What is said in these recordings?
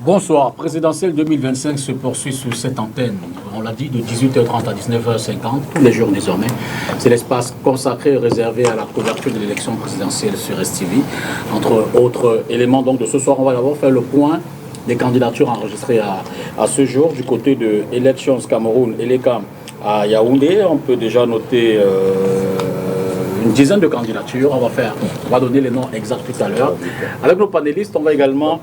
Bonsoir. Présidentielle 2025 se poursuit sur cette antenne. On l'a dit, de 18h30 à 19h50, tous les jours désormais. C'est l'espace consacré et réservé à la couverture de l'élection présidentielle sur STV. Entre autres éléments, donc, de ce soir, on va d'abord faire le point des candidatures enregistrées à ce jour. Du côté de Elections Cameroun, Elecam à Yaoundé, on peut déjà noter une dizaine de candidatures. On va donner les noms exacts tout à l'heure. Avec nos panélistes, on va également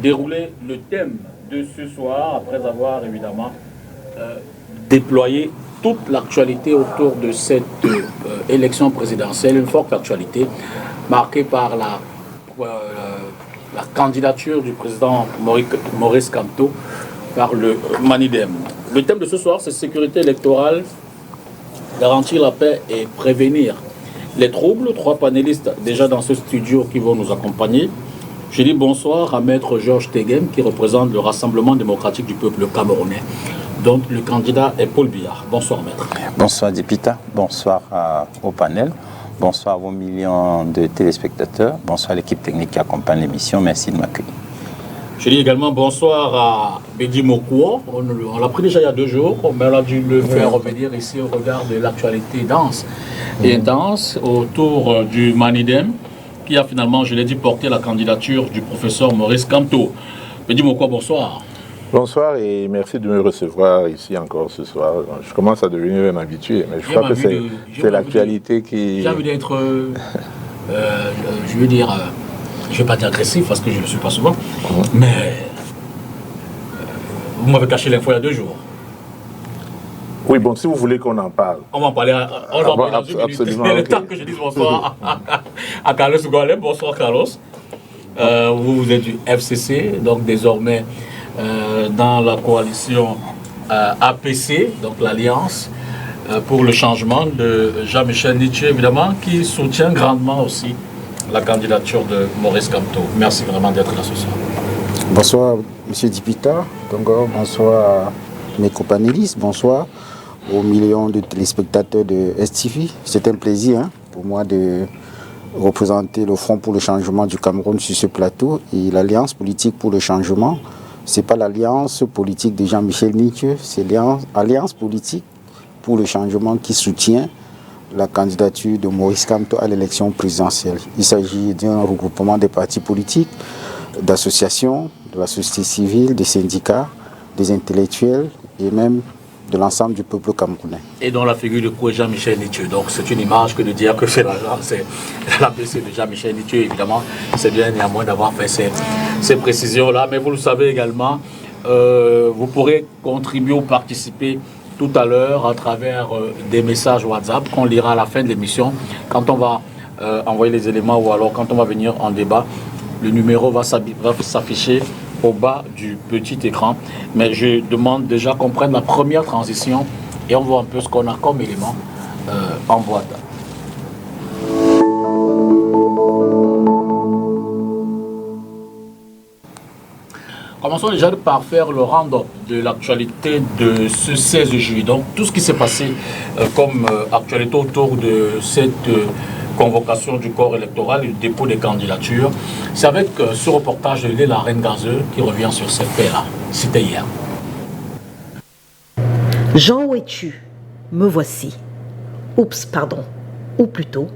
dérouler le thème de ce soir, après avoir évidemment déployé toute l'actualité autour de cette élection présidentielle, une forte actualité marquée par la candidature du président Maurice Kamto par le Manidem. Le thème de ce soir, c'est sécurité électorale, garantir la paix et prévenir les troubles. Trois panélistes déjà dans ce studio qui vont nous accompagner. Je dis bonsoir à Maître Georges Teghem qui représente le Rassemblement démocratique du peuple camerounais. Donc le candidat est Paul Biya. Bonsoir Maître. Bonsoir Dipita, bonsoir au panel, bonsoir à vos millions de téléspectateurs, bonsoir à l'équipe technique qui accompagne l'émission, merci de m'accueillir. Je dis également bonsoir à Bédi Mokwo. On l'a pris déjà il y a 2 jours, mais on a dû le faire revenir ici au regard de l'actualité dense et intense autour du Manidem, qui a finalement, je l'ai dit, porté la candidature du professeur Maurice Kamto. Bédi Mokwo, bonsoir. Bonsoir et merci de me recevoir ici encore ce soir. Je commence à devenir un habitué, mais je crois que c'est l'actualité qui... J'ai envie d'être, je veux dire, je ne vais pas dire agressif parce que je ne le suis pas souvent, mais vous m'avez caché l'info il y a 2 jours. Oui, bon, si vous voulez qu'on en parle. On va en parler, dans une minute. Mais le temps que je dise bonsoir à Carlos Golem. Bonsoir Carlos. Vous êtes du FCC, donc désormais dans la coalition APC, donc l'Alliance pour le changement de Jean-Michel Nitché, évidemment, qui soutient grandement aussi la candidature de Maurice Kamto. Merci vraiment d'être là ce soir. Bonsoir M. Dipita, bonsoir à mes copanélistes, bonsoir aux millions de téléspectateurs de STV. C'est un plaisir pour moi de représenter le Front pour le changement du Cameroun sur ce plateau et l'Alliance politique pour le changement. Ce n'est pas l'Alliance politique de Jean-Michel Nitché, c'est l'Alliance politique pour le changement qui soutient la candidature de Maurice Kamto à l'élection présidentielle. Il s'agit d'un regroupement des partis politiques, d'associations, de la société civile, des syndicats, des intellectuels et même de l'ensemble du peuple camerounais. Et dans la figure de quoi Jean-Michel Nitché. Donc c'est une image que de dire que c'est l'APC de Jean-Michel Nitché, évidemment. C'est bien néanmoins d'avoir fait ces précisions-là. Mais vous le savez également, vous pourrez contribuer ou participer tout à l'heure à travers des messages WhatsApp qu'on lira à la fin de l'émission. Quand on va envoyer les éléments ou alors quand on va venir en débat, le numéro va s'afficher au bas du petit écran. Mais je demande déjà qu'on prenne la première transition et on voit un peu ce qu'on a comme élément en boîte. Commençons déjà par faire le round-up de l'actualité de ce 16 juillet. Donc tout ce qui s'est passé comme actualité autour de cette convocation du corps électoral et le dépôt des candidatures. C'est avec ce reportage de Léla Rengazeux qui revient sur cette paix-là. C'était hier. Jean, où es-tu? Me voici. Oups, pardon. Ou plutôt,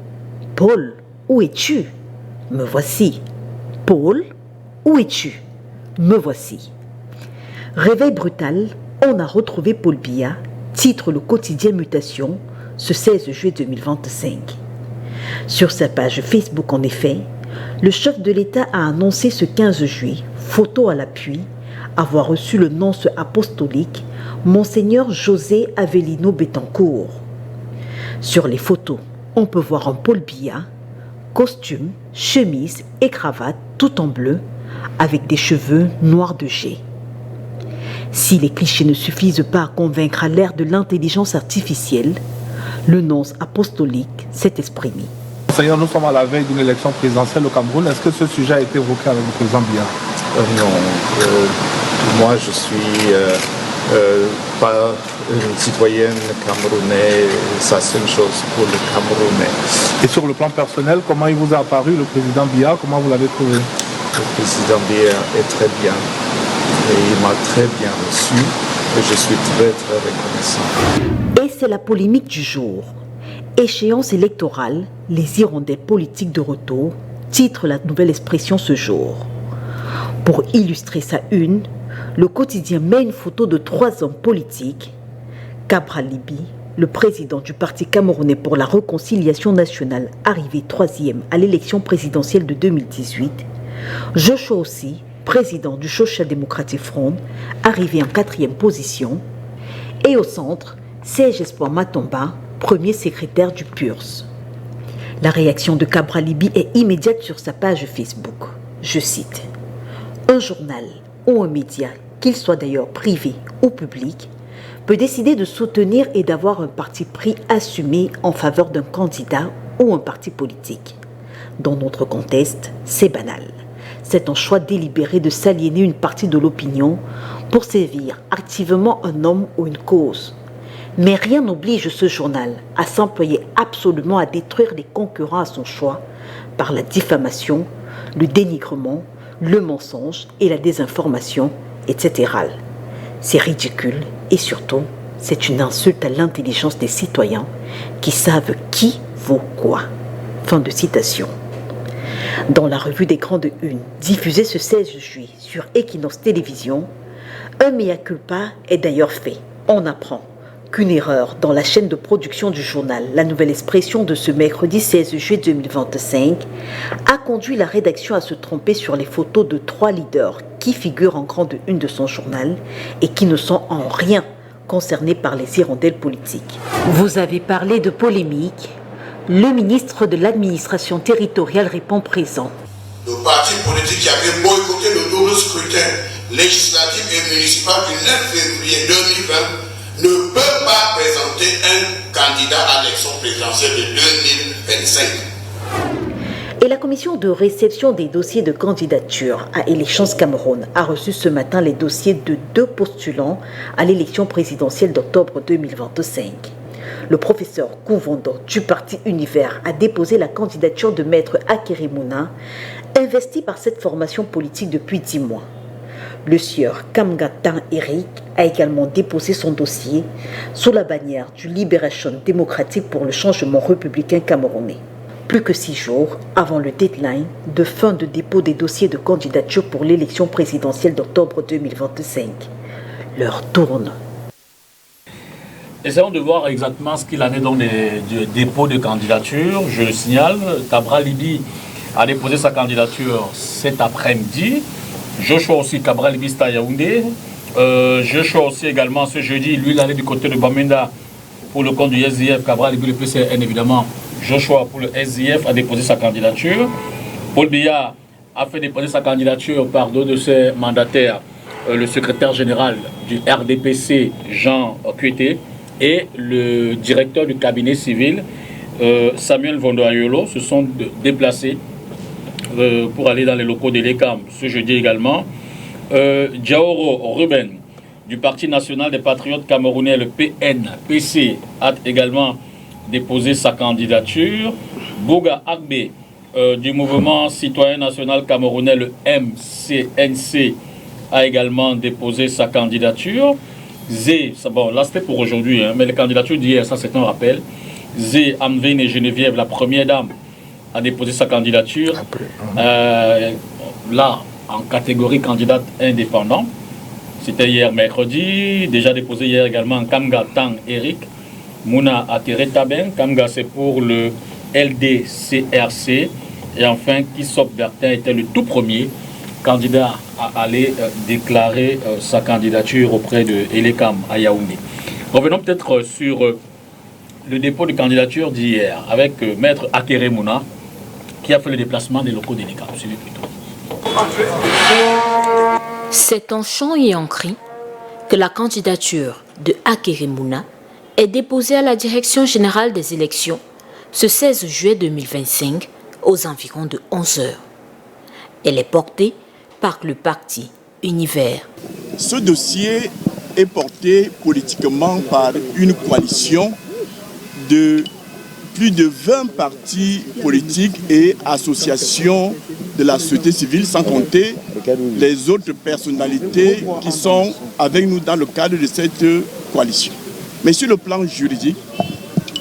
Paul, où es-tu? Me voici. Paul, où es-tu? Me voici. Réveil brutal, on a retrouvé Paul Biya, titre le quotidien Mutation, ce 16 juillet 2025. Sur sa page Facebook, en effet, le chef de l'État a annoncé ce 15 juillet, photo à l'appui, avoir reçu le nonce apostolique, Monseigneur José Avelino Betancourt. Sur les photos, on peut voir un Paul Biya, costume, chemise et cravate tout en bleu, avec des cheveux noirs de jet. Si les clichés ne suffisent pas à convaincre à l'ère de l'intelligence artificielle, le nonce apostolique s'est exprimé. Seigneur, nous sommes à la veille d'une élection présidentielle au Cameroun. Est-ce que ce sujet a été évoqué avec le président Biya? Non, moi je suis pas une citoyenne camerounaise, ça c'est une chose pour le Camerounais. Et sur le plan personnel, comment il vous a apparu le président Biya? Comment vous l'avez trouvé? notre président d'hier est très bien et il m'a très bien reçu et je suis très très reconnaissant. Et c'est la polémique du jour. Échéance électorale, les hirondelles politiques de retour, titre la nouvelle expression ce jour. Pour illustrer sa une, le quotidien met une photo de 3 hommes politiques. Cabral Libby, le président du Parti camerounais pour la réconciliation nationale, arrivé 3e à l'élection présidentielle de 2018. Joshua aussi, président du Social Democratic Front, arrivé en 4e position. Et au centre, Serge Espoir Matomba, premier secrétaire du PURS. La réaction de Cabral Libby est immédiate sur sa page Facebook. Je cite: « Un journal ou un média, qu'il soit d'ailleurs privé ou public, peut décider de soutenir et d'avoir un parti pris assumé en faveur d'un candidat ou un parti politique. Dans notre contexte, c'est banal. C'est un choix délibéré de s'aliéner une partie de l'opinion pour servir activement un homme ou une cause. Mais rien n'oblige ce journal à s'employer absolument à détruire les concurrents à son choix par la diffamation, le dénigrement, le mensonge et la désinformation, etc. C'est ridicule et surtout, c'est une insulte à l'intelligence des citoyens qui savent qui vaut quoi. » Fin de citation. Dans la revue des grandes unes, diffusée ce 16 juillet sur Equinox Télévision, un mea culpa est d'ailleurs fait. On apprend qu'une erreur dans la chaîne de production du journal, la nouvelle expression de ce mercredi 16 juillet 2025, a conduit la rédaction à se tromper sur les photos de 3 leaders qui figurent en grande une de son journal et qui ne sont en rien concernés par les hirondelles politiques. Vous avez parlé de polémique. Le ministre de l'administration territoriale répond présent. Le parti politique qui avait boycotté le double scrutin législatif et municipal du 9 février 2020 ne peut pas présenter un candidat à l'élection présidentielle de 2025. Et la commission de réception des dossiers de candidature à Élections Cameroun a reçu ce matin les dossiers de 2 postulants à l'élection présidentielle d'octobre 2025. Le professeur Kouvondo du parti Univers a déposé la candidature de maître Akere Mouna, investi par cette formation politique depuis 10 mois. Le sieur Kamga Tan Eric a également déposé son dossier sous la bannière du Libération démocratique pour le changement républicain camerounais. Plus que 6 jours avant le deadline de fin de dépôt des dossiers de candidature pour l'élection présidentielle d'octobre 2025. L'heure tourne. Essayons de voir exactement ce qu'il en est dans les dépôts de candidature. Je signale, Cabral Libby a déposé sa candidature cet après-midi. Joshua aussi, Cabral Libby, c'est à Yaoundé. Joshua aussi également ce jeudi, lui il allait du côté de Bamenda pour le compte du SDF. Cabral Libby, le PCN évidemment. Joshua pour le SDF a déposé sa candidature. Paul Biya a fait déposer sa candidature par 2 de ses mandataires, le secrétaire général du RDPC, Jean Kuete, et le directeur du cabinet civil, Samuel Vondo-Ayolo, se sont déplacés pour aller dans les locaux de l'ECAM ce jeudi également. Diaoro Ruben du Parti national des patriotes camerounais, le PNPC, a également déposé sa candidature. Boga Agbe du mouvement citoyen national camerounais, le MCNC, a également déposé sa candidature. Bon, là c'était pour aujourd'hui, hein, mais les candidatures d'hier, ça c'est un rappel. Zé Amvin et Geneviève, la première dame, a déposé sa candidature. Là, en catégorie candidate indépendant. C'était hier mercredi, déjà déposé hier également Kamga Tang Eric, Mouna Akere Taben. Kamga c'est pour le LDCRC. Et enfin, Kissop Bertin était le tout premier candidat à aller déclarer sa candidature auprès de Elekam à Yaoundé. Revenons peut-être sur le dépôt de candidature d'hier avec Maître Akere Mouna qui a fait le déplacement des locaux d'Elekam. Suivez plutôt. C'est en chant et en cri que la candidature de Akere Mouna est déposée à la Direction générale des élections ce 16 juillet 2025 aux environs de 11 h. Elle est portée par le parti Univers. Ce dossier est porté politiquement par une coalition de plus de 20 partis politiques et associations de la société civile, sans compter les autres personnalités qui sont avec nous dans le cadre de cette coalition. Mais sur le plan juridique,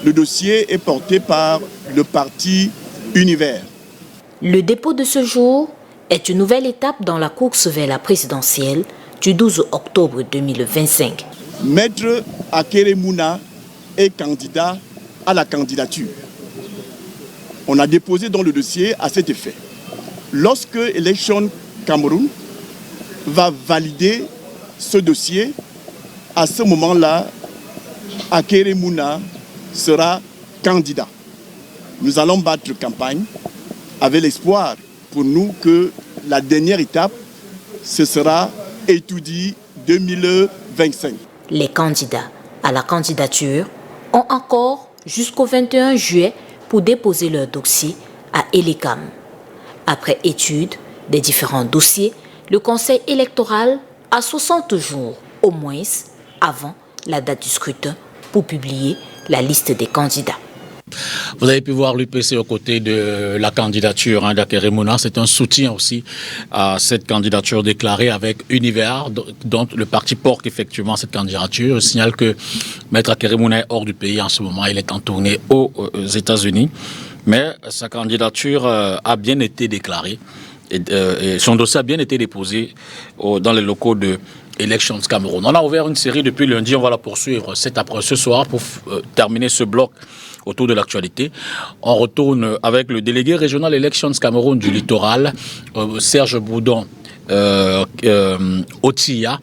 le dossier est porté par le parti Univers. Le dépôt de ce jour est une nouvelle étape dans la course vers la présidentielle du 12 octobre 2025. Maître Akeremouna est candidat à la candidature. On a déposé dans le dossier à cet effet. Lorsque Election Cameroun va valider ce dossier, à ce moment-là, Akeremouna sera candidat. Nous allons battre campagne avec l'espoir pour nous que la dernière étape, ce sera Étoudi 2025. Les candidats à la candidature ont encore jusqu'au 21 juillet pour déposer leur dossier à Elecam. Après étude des différents dossiers, le Conseil électoral a 60 jours au moins avant la date du scrutin pour publier la liste des candidats. Vous avez pu voir l'UPC aux côtés de la candidature d'Akeremouna. C'est un soutien aussi à cette candidature déclarée avec Univers, dont le parti porte effectivement cette candidature. Je signale que Maître Akeremouna est hors du pays en ce moment. Il est en tournée aux États-Unis. Mais sa candidature a bien été déclarée et son dossier a bien été déposé dans les locaux de Elections Cameroun. On a ouvert une série depuis lundi. On va la poursuivre ce soir pour terminer ce bloc autour de l'actualité. On retourne avec le délégué régional Elections Cameroun du littoral, Serge Boudon Otia,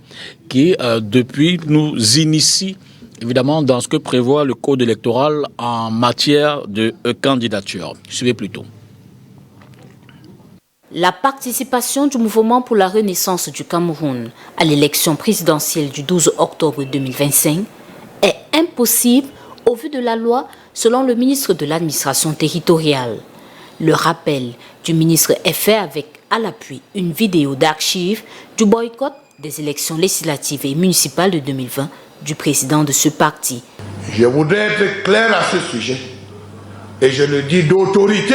qui depuis nous initie évidemment dans ce que prévoit le code électoral en matière de candidature. Suivez plutôt. La participation du mouvement pour la renaissance du Cameroun à l'élection présidentielle du 12 octobre 2025 est impossible au vu de la loi selon le ministre de l'administration territoriale. Le rappel du ministre est fait avec à l'appui une vidéo d'archives du boycott des élections législatives et municipales de 2020 du président de ce parti. Je voudrais être clair à ce sujet et je le dis d'autorité.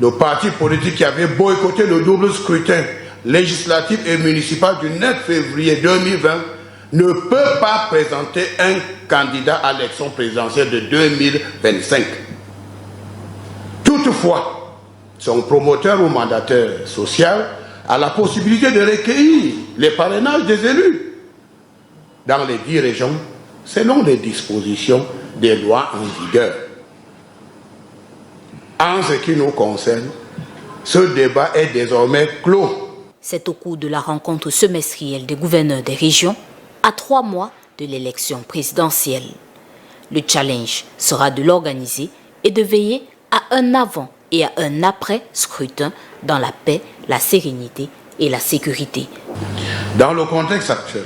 Le parti politique qui avait boycotté le double scrutin législatif et municipal du 9 février 2020 ne peut pas présenter un candidat à l'élection présidentielle de 2025. Toutefois, son promoteur ou mandataire social a la possibilité de recueillir les parrainages des élus dans les 10 régions selon les dispositions des lois en vigueur. En ce qui nous concerne, ce débat est désormais clos. C'est au cours de la rencontre semestrielle des gouverneurs des régions, à 3 mois de l'élection présidentielle. Le challenge sera de l'organiser et de veiller à un avant et à un après scrutin dans la paix, la sérénité et la sécurité. Dans le contexte actuel,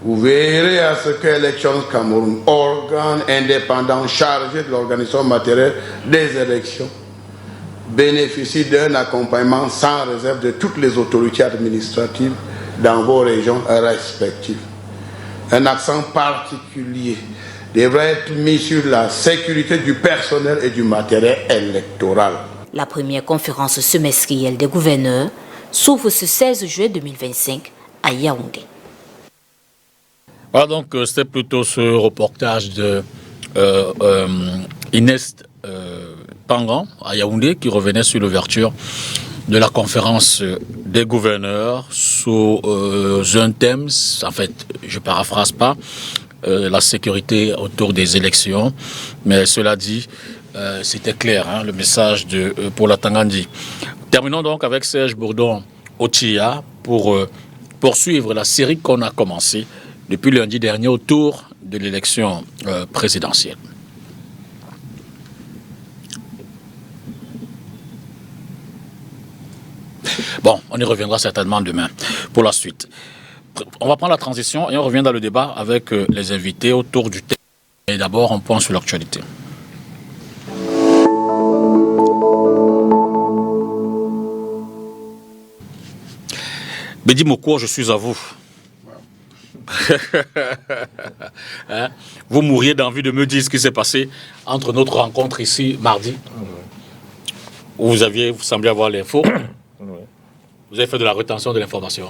vous verrez à ce que Elections Cameroun, organe indépendant chargé de l'organisation matérielle des élections, bénéficie d'un accompagnement sans réserve de toutes les autorités administratives dans vos régions respectives. Un accent particulier devra être mis sur la sécurité du personnel et du matériel électoral. La première conférence semestrielle des gouverneurs s'ouvre ce 16 juillet 2025 à Yaoundé. Voilà donc c'était plutôt ce reportage de Inès Pangan à Yaoundé qui revenait sur l'ouverture de la conférence des gouverneurs sous un thème, en fait je paraphrase pas, la sécurité autour des élections, mais cela dit c'était clair le message pour la Tangandi. Terminons donc avec Serge Bourdon Otia pour poursuivre la série qu'on a commencée depuis lundi dernier autour de l'élection présidentielle. Bon, on y reviendra certainement demain pour la suite. On va prendre la transition et on revient dans le débat avec les invités autour du thème. Et d'abord, on pense sur l'actualité. Bédi Moko, je suis à vous. Hein? Vous mourriez d'envie de me dire ce qui s'est passé entre notre rencontre ici mardi. Vous semblez avoir l'info. Oui. Vous avez fait de la rétention de l'information.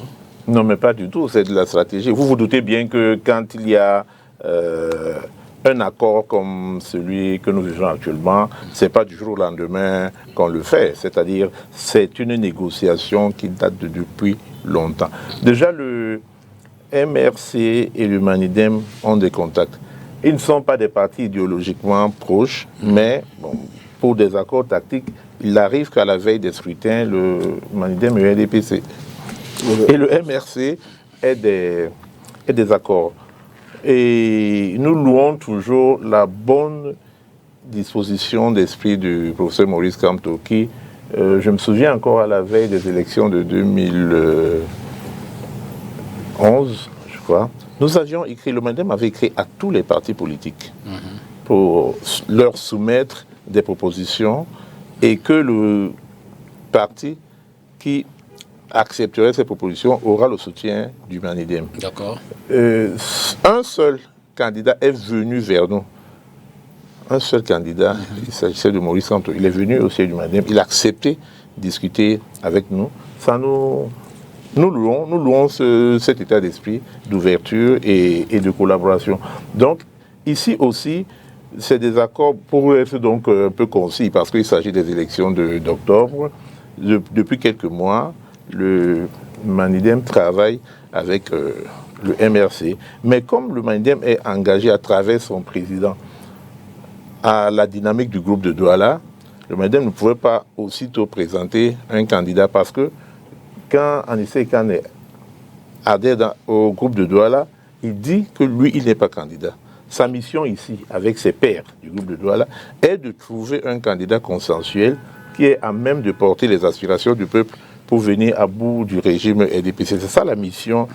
Non, mais pas du tout, c'est de la stratégie. Vous vous doutez bien que quand il y a un accord comme celui que nous vivons actuellement, ce n'est pas du jour au lendemain qu'on le fait. C'est-à-dire, c'est une négociation qui date depuis longtemps. Déjà, le MRC et le Manidem ont des contacts. Ils ne sont pas des partis idéologiquement proches, mais bon, pour des accords tactiques, il arrive qu'à la veille des scrutins, le Manidem et le NDPC et le MRC aient des accords. Et nous louons toujours la bonne disposition d'esprit du professeur Maurice Kamto qui, je me souviens encore à la veille des élections de 2011, je crois, nous avions écrit, le Manidem avait écrit à tous les partis politiques pour leur soumettre des propositions et que le parti qui accepterait ces propositions aura le soutien du Manidem. D'accord. Un seul candidat est venu vers nous. Un seul candidat, il s'agissait de Maurice Kamto. Il est venu au siège du Manidem, il a accepté de discuter avec nous. Ça nous louons cet état d'esprit d'ouverture et de collaboration. Donc, ici aussi, c'est des accords pour être donc un peu concis, parce qu'il s'agit des élections d'octobre. Depuis quelques mois, le Manidem travaille avec le MRC. Mais comme le Manidem est engagé à travers son président à la dynamique du groupe de Douala, le Manidem ne pouvait pas aussitôt présenter un candidat parce que quand Anissé Kane adhère au groupe de Douala, il dit que lui, il n'est pas candidat. Sa mission ici, avec ses pairs du groupe de Douala, est de trouver un candidat consensuel qui est à même de porter les aspirations du peuple pour venir à bout du régime RDPC. C'est ça la mission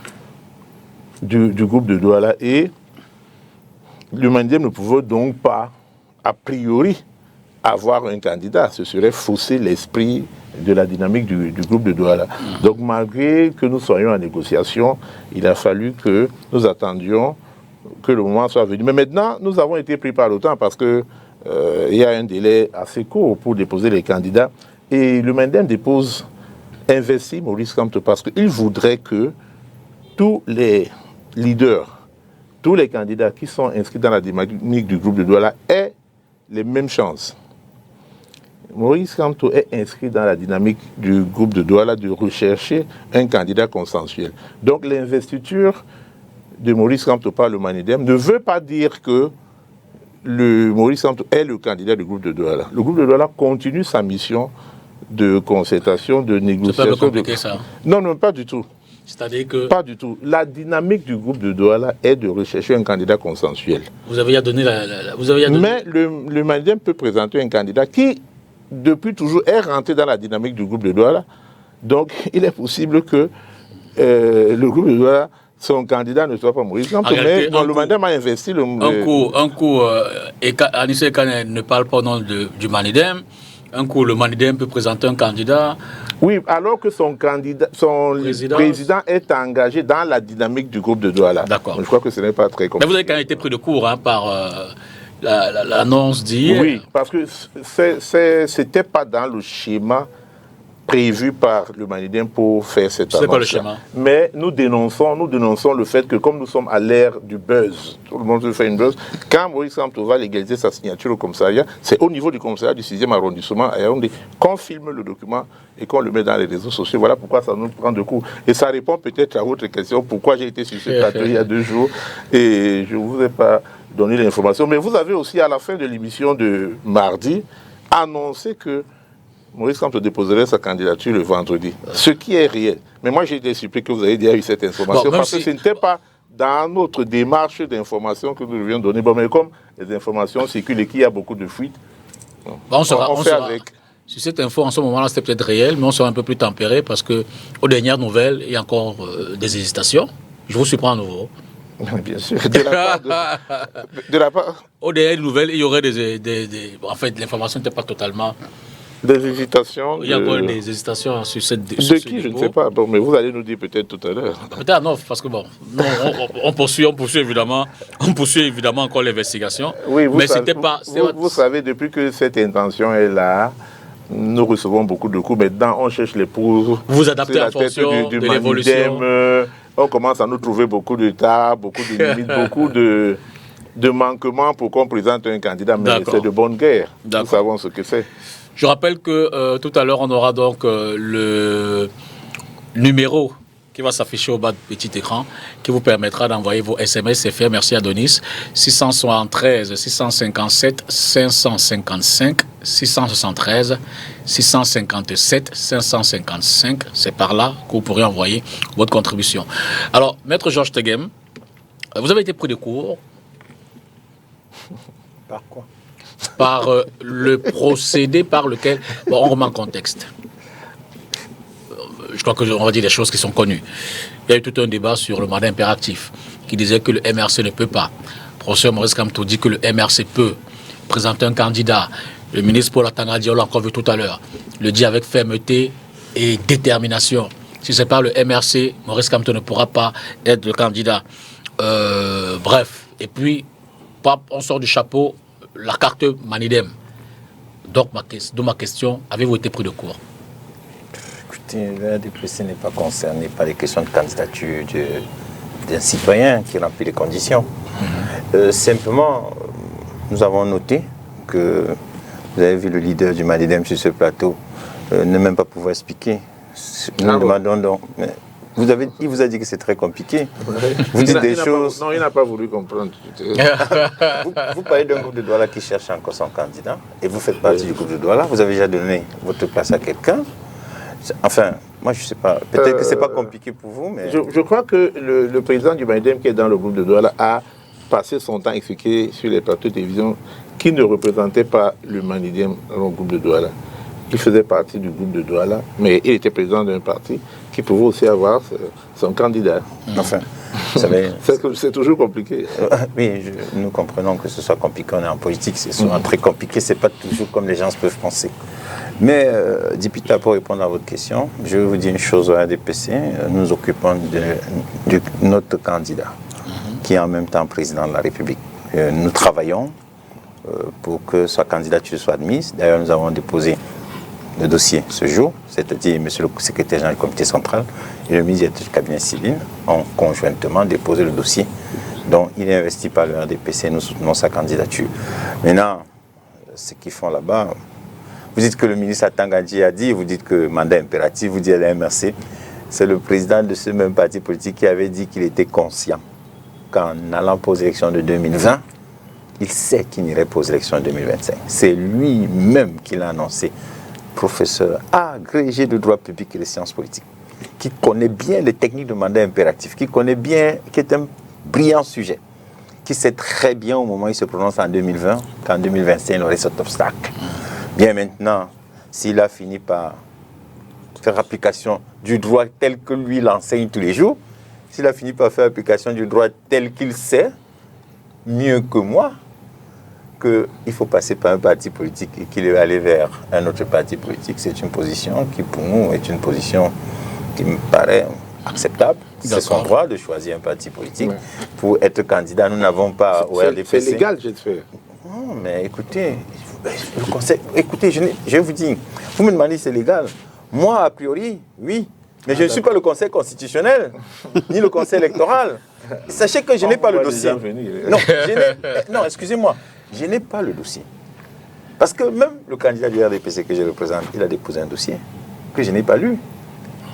du groupe de Douala. Et le Manidem ne pouvait donc pas, a priori, avoir un candidat. Ce serait fausser l'esprit de la dynamique du groupe de Douala. Donc malgré que nous soyons en négociation, il a fallu que nous attendions que le moment soit venu. Mais maintenant, nous avons été pris par le temps parce qu'il y a un délai assez court pour déposer les candidats. Et le Manidem investit Maurice Kamto parce qu'il voudrait que tous les leaders, tous les candidats qui sont inscrits dans la dynamique du groupe de Douala aient les mêmes chances. Maurice Kamto est inscrit dans la dynamique du groupe de Douala de rechercher un candidat consensuel. Donc l'investiture de Maurice Kamto par le Manidem ne veut pas dire que Maurice Kamto est le candidat du groupe de Douala. Le groupe de Douala continue sa mission de concertation, de négociation. C'est pas compliqué ça? Non, pas du tout. C'est-à-dire que... Pas du tout. La dynamique du groupe de Douala est de rechercher un candidat consensuel. Vous avez donné Mais le Manidem peut présenter un candidat qui, depuis toujours, est rentré dans la dynamique du groupe de Douala. Donc, il est possible que le groupe de Douala, son candidat ne soit pas Maurice Kamto, mais le Manidem a investi le... Un coup, Anissé Kane ne parle pas au nom du Manidem. Un coup, le Manidem peut présenter un candidat. Oui, alors que son président est engagé dans la dynamique du groupe de Douala. D'accord. Je crois que ce n'est pas très compliqué. Mais vous avez quand même été pris de court par l'annonce d'hier. Oui, parce que ce n'était pas dans le schéma prévu par le Manidem pour faire cette annonce. C'est quoi le schéma? Mais nous dénonçons le fait que comme nous sommes à l'ère du buzz, tout le monde veut faire une buzz, quand Maurice Kamto va légaliser sa signature au commissariat, c'est au niveau du commissariat du 6e arrondissement à Yaoundé qu'on filme le document et qu'on le met dans les réseaux sociaux. Voilà pourquoi ça nous prend de coup. Et ça répond peut-être à votre question, pourquoi j'ai été sur ce plateau il y a 2 jours et je ne vous ai pas donné l'information. Mais vous avez aussi à la fin de l'émission de mardi annoncé que Maurice Kamto déposerait sa candidature le vendredi. Ce qui est réel. Mais moi, j'ai été surpris que vous ayez déjà eu cette information parce que ce n'était pas dans notre démarche d'information que nous devions donner. Bon, mais comme les informations circulent et qu'il y a beaucoup de fuites, on fait avec. Sur cette info, en ce moment-là, c'était peut-être réel, mais on sera un peu plus tempéré parce qu'aux dernières nouvelles, il y a encore des hésitations. Je vous surprends à nouveau. Bien sûr. De la part aux dernières nouvelles, il y aurait en fait, l'information n'était pas totalement... Des hésitations. Il y a encore des hésitations sur cette... De qui, je ne sais pas. Bon, mais vous allez nous dire peut-être tout à l'heure. Peut-être non, parce que bon, on poursuit évidemment encore l'investigation. Oui, mais c'était pas... Vous savez, depuis que cette intention est là, nous recevons beaucoup de coups. Maintenant, on cherche les pour. Vous adaptez en fonction de l'évolution. On commence à nous trouver beaucoup de tard, beaucoup de limites, beaucoup de manquements pour qu'on présente un candidat. Mais c'est de bonne guerre. Nous savons ce que c'est. Je rappelle que tout à l'heure, on aura donc le numéro qui va s'afficher au bas du petit écran, qui vous permettra d'envoyer vos SMS et faire merci Adonis. 673 657 555 673 657 555. C'est par là que vous pourrez envoyer votre contribution. Alors, Maître Georges Teghem, vous avez été pris de court. Par quoi? Par le procédé par lequel... Bon, on remet en contexte. Je crois qu'on va dire des choses qui sont connues. Il y a eu tout un débat sur le mandat impératif qui disait que le MRC ne peut pas. Le professeur Maurice Kamto dit que le MRC peut présenter un candidat. Le ministre Paul Atanga Diop, on l'a encore vu tout à l'heure, le dit avec fermeté et détermination. Si ce n'est pas le MRC, Maurice Kamto ne pourra pas être le candidat. Bref, et puis, on sort du chapeau la carte Manidem. Donc, ma question, avez-vous été pris de court? Le RDPC n'est pas concerné par les questions de candidature d'un citoyen qui remplit les conditions. Simplement, nous avons noté que vous avez vu le leader du Manidem sur ce plateau ne même pas pouvoir expliquer. Nous demandons donc. Il vous a dit que c'est très compliqué. Vous dites des choses. Non, il n'a pas voulu comprendre. Vous parlez d'un groupe de Douala qui cherche encore son candidat et vous faites partie du groupe de Douala. Vous avez déjà donné votre place à quelqu'un. Enfin, moi je ne sais pas. Peut-être que ce n'est pas compliqué pour vous, mais... Je crois que le président du Manidem qui est dans le groupe de Douala a passé son temps à expliquer sur les plateaux de télévision qu'il ne représentait pas le Manidem dans le groupe de Douala. Il faisait partie du groupe de Douala, mais il était président d'un parti qui pouvait aussi avoir son candidat. Enfin, vous savez... c'est toujours compliqué. Oui, nous comprenons que ce soit compliqué. On est en politique, c'est souvent très compliqué. Ce n'est pas toujours comme les gens peuvent penser. Mais, député, pour répondre à votre question, je vais vous dire une chose au RDPC. Nous nous occupons de notre candidat, qui est en même temps président de la République. Nous travaillons pour que sa candidature soit admise. D'ailleurs, nous avons déposé le dossier ce jour, c'est-à-dire M. le secrétaire général du comité central et le ministre du cabinet civil ont conjointement déposé le dossier dont il est investi par le RDPC. Nous soutenons sa candidature. Maintenant, ce qu'ils font là-bas... Vous dites que le ministre Atangandji a dit, vous dites que mandat impératif, vous dites à la MRC. C'est le président de ce même parti politique qui avait dit qu'il était conscient qu'en allant pour les élections de 2020, il sait qu'il n'irait pas aux élections de 2025. C'est lui-même qui l'a annoncé. Professeur agrégé de droit public et de sciences politiques, qui connaît bien les techniques de mandat impératif, qui connaît bien, qui est un brillant sujet, qui sait très bien au moment où il se prononce en 2020 qu'en 2025, il aurait cet obstacle. Bien maintenant, s'il a fini par faire application du droit tel que lui l'enseigne tous les jours, s'il a fini par faire application du droit tel qu'il sait, mieux que moi, qu'il faut passer par un parti politique et qu'il est allé vers un autre parti politique, c'est une position qui, pour nous, est une position qui me paraît acceptable. C'est son droit de choisir un parti politique pour être candidat. Nous n'avons pas au RDPC... C'est légal, je te fais. Non, mais écoutez... Le conseil, écoutez, je vais vous dire, vous me demandez si c'est légal. Moi, a priori, oui. Mais je ne suis pas le conseil constitutionnel, ni le conseil électoral. Sachez que je n'ai pas le dossier. Non, excusez-moi, je n'ai pas le dossier. Parce que même le candidat du RDPC que je représente, il a déposé un dossier que je n'ai pas lu.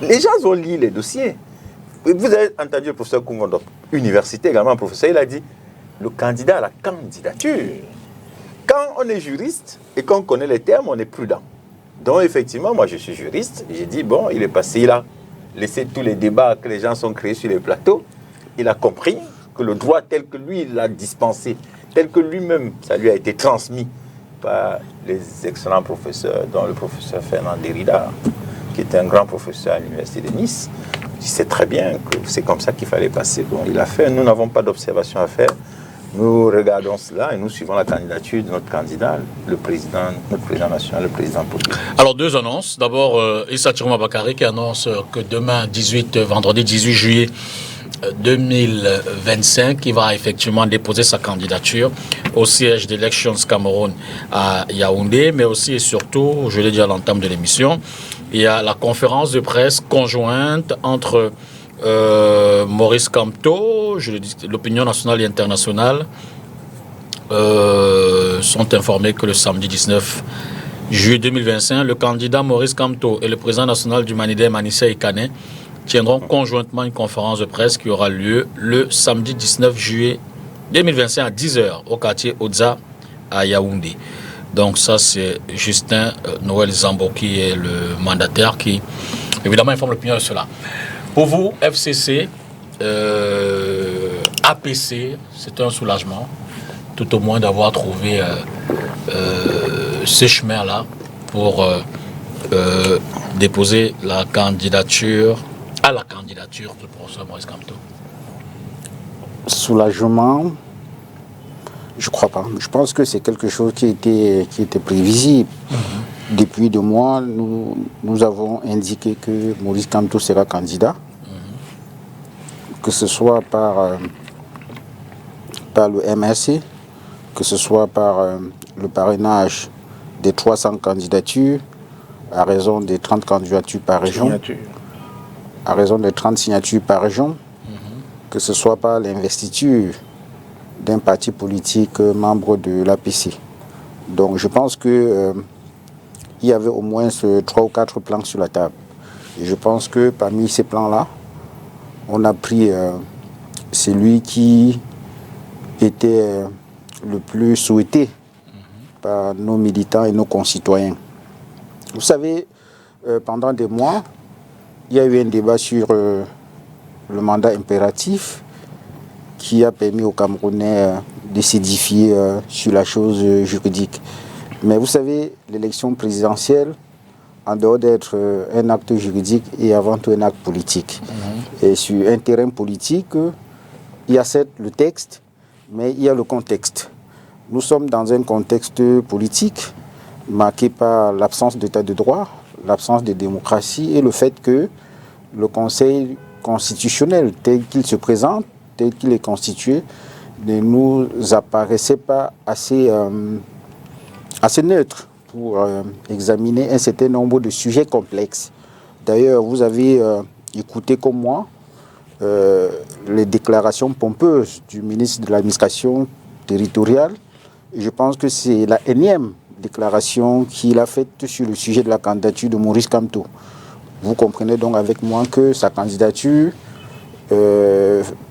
Les gens ont lu les dossiers. Vous avez entendu le professeur Koungondop, université également, professeur, il a dit, le candidat à la candidature. Quand on est juriste et qu'on connaît les termes, on est prudent. Donc effectivement, moi je suis juriste, j'ai dit, bon, il est passé, il a laissé tous les débats que les gens sont créés sur les plateaux, il a compris que le droit tel que lui l'a dispensé, tel que lui-même, ça lui a été transmis par les excellents professeurs, dont le professeur Fernand Derrida, qui était un grand professeur à l'université de Nice. Il sait très bien que c'est comme ça qu'il fallait passer. Bon, il a fait, nous n'avons pas d'observation à faire. Nous regardons cela et nous suivons la candidature de notre candidat, notre président national, le président politique. Alors, deux annonces. D'abord, Issa Chiroma Bakary qui annonce que demain, vendredi 18 juillet, 2025, il va effectivement déposer sa candidature au siège d'Elections Cameroun à Yaoundé, mais aussi et surtout, je l'ai dit à l'entame de l'émission, il y a la conférence de presse conjointe entre Maurice Kamto, je le dis, l'opinion nationale et internationale sont informés que le samedi 19 juillet 2025, le candidat Maurice Kamto et le président national du Manidem, Anissé Ikané, tiendront conjointement une conférence de presse qui aura lieu le samedi 19 juillet 2025 à 10h au quartier Oza à Yaoundé. Donc ça, c'est Justin Noël Zambo qui est le mandataire qui, évidemment, informe l'opinion de cela. Pour vous, FCC, APC, c'est un soulagement, tout au moins d'avoir trouvé ce chemin-là pour déposer la candidature du professeur Maurice Kamto. Soulagement, je crois pas. Je pense que c'est quelque chose qui était prévisible. Depuis 2 mois, nous avons indiqué que Maurice Kamto sera candidat, que ce soit par le MRC, que ce soit par le parrainage des 300 candidatures, à raison des 30 candidatures par région, à raison des 30 signatures par région, que ce soit par l'investiture d'un parti politique membre de l'APC. Donc je pense que il y avait au moins 3 ou 4 plans sur la table. Et je pense que parmi ces plans-là, on a pris celui qui était le plus souhaité par nos militants et nos concitoyens. Vous savez, pendant des mois, il y a eu un débat sur le mandat impératif qui a permis aux Camerounais de s'édifier sur la chose juridique. Mais vous savez, l'élection présidentielle, en dehors d'être un acte juridique, est avant tout un acte politique. Et sur un terrain politique, il y a certes le texte, mais il y a le contexte. Nous sommes dans un contexte politique marqué par l'absence d'état de droit, l'absence de démocratie et le fait que le Conseil constitutionnel, tel qu'il se présente, tel qu'il est constitué, ne nous apparaissait pas assez neutre pour examiner un certain nombre de sujets complexes. D'ailleurs, vous avez écouté comme moi les déclarations pompeuses du ministre de l'administration territoriale. Et je pense que c'est la énième déclaration qu'il a faite sur le sujet de la candidature de Maurice Kamto. Vous comprenez donc avec moi que sa candidature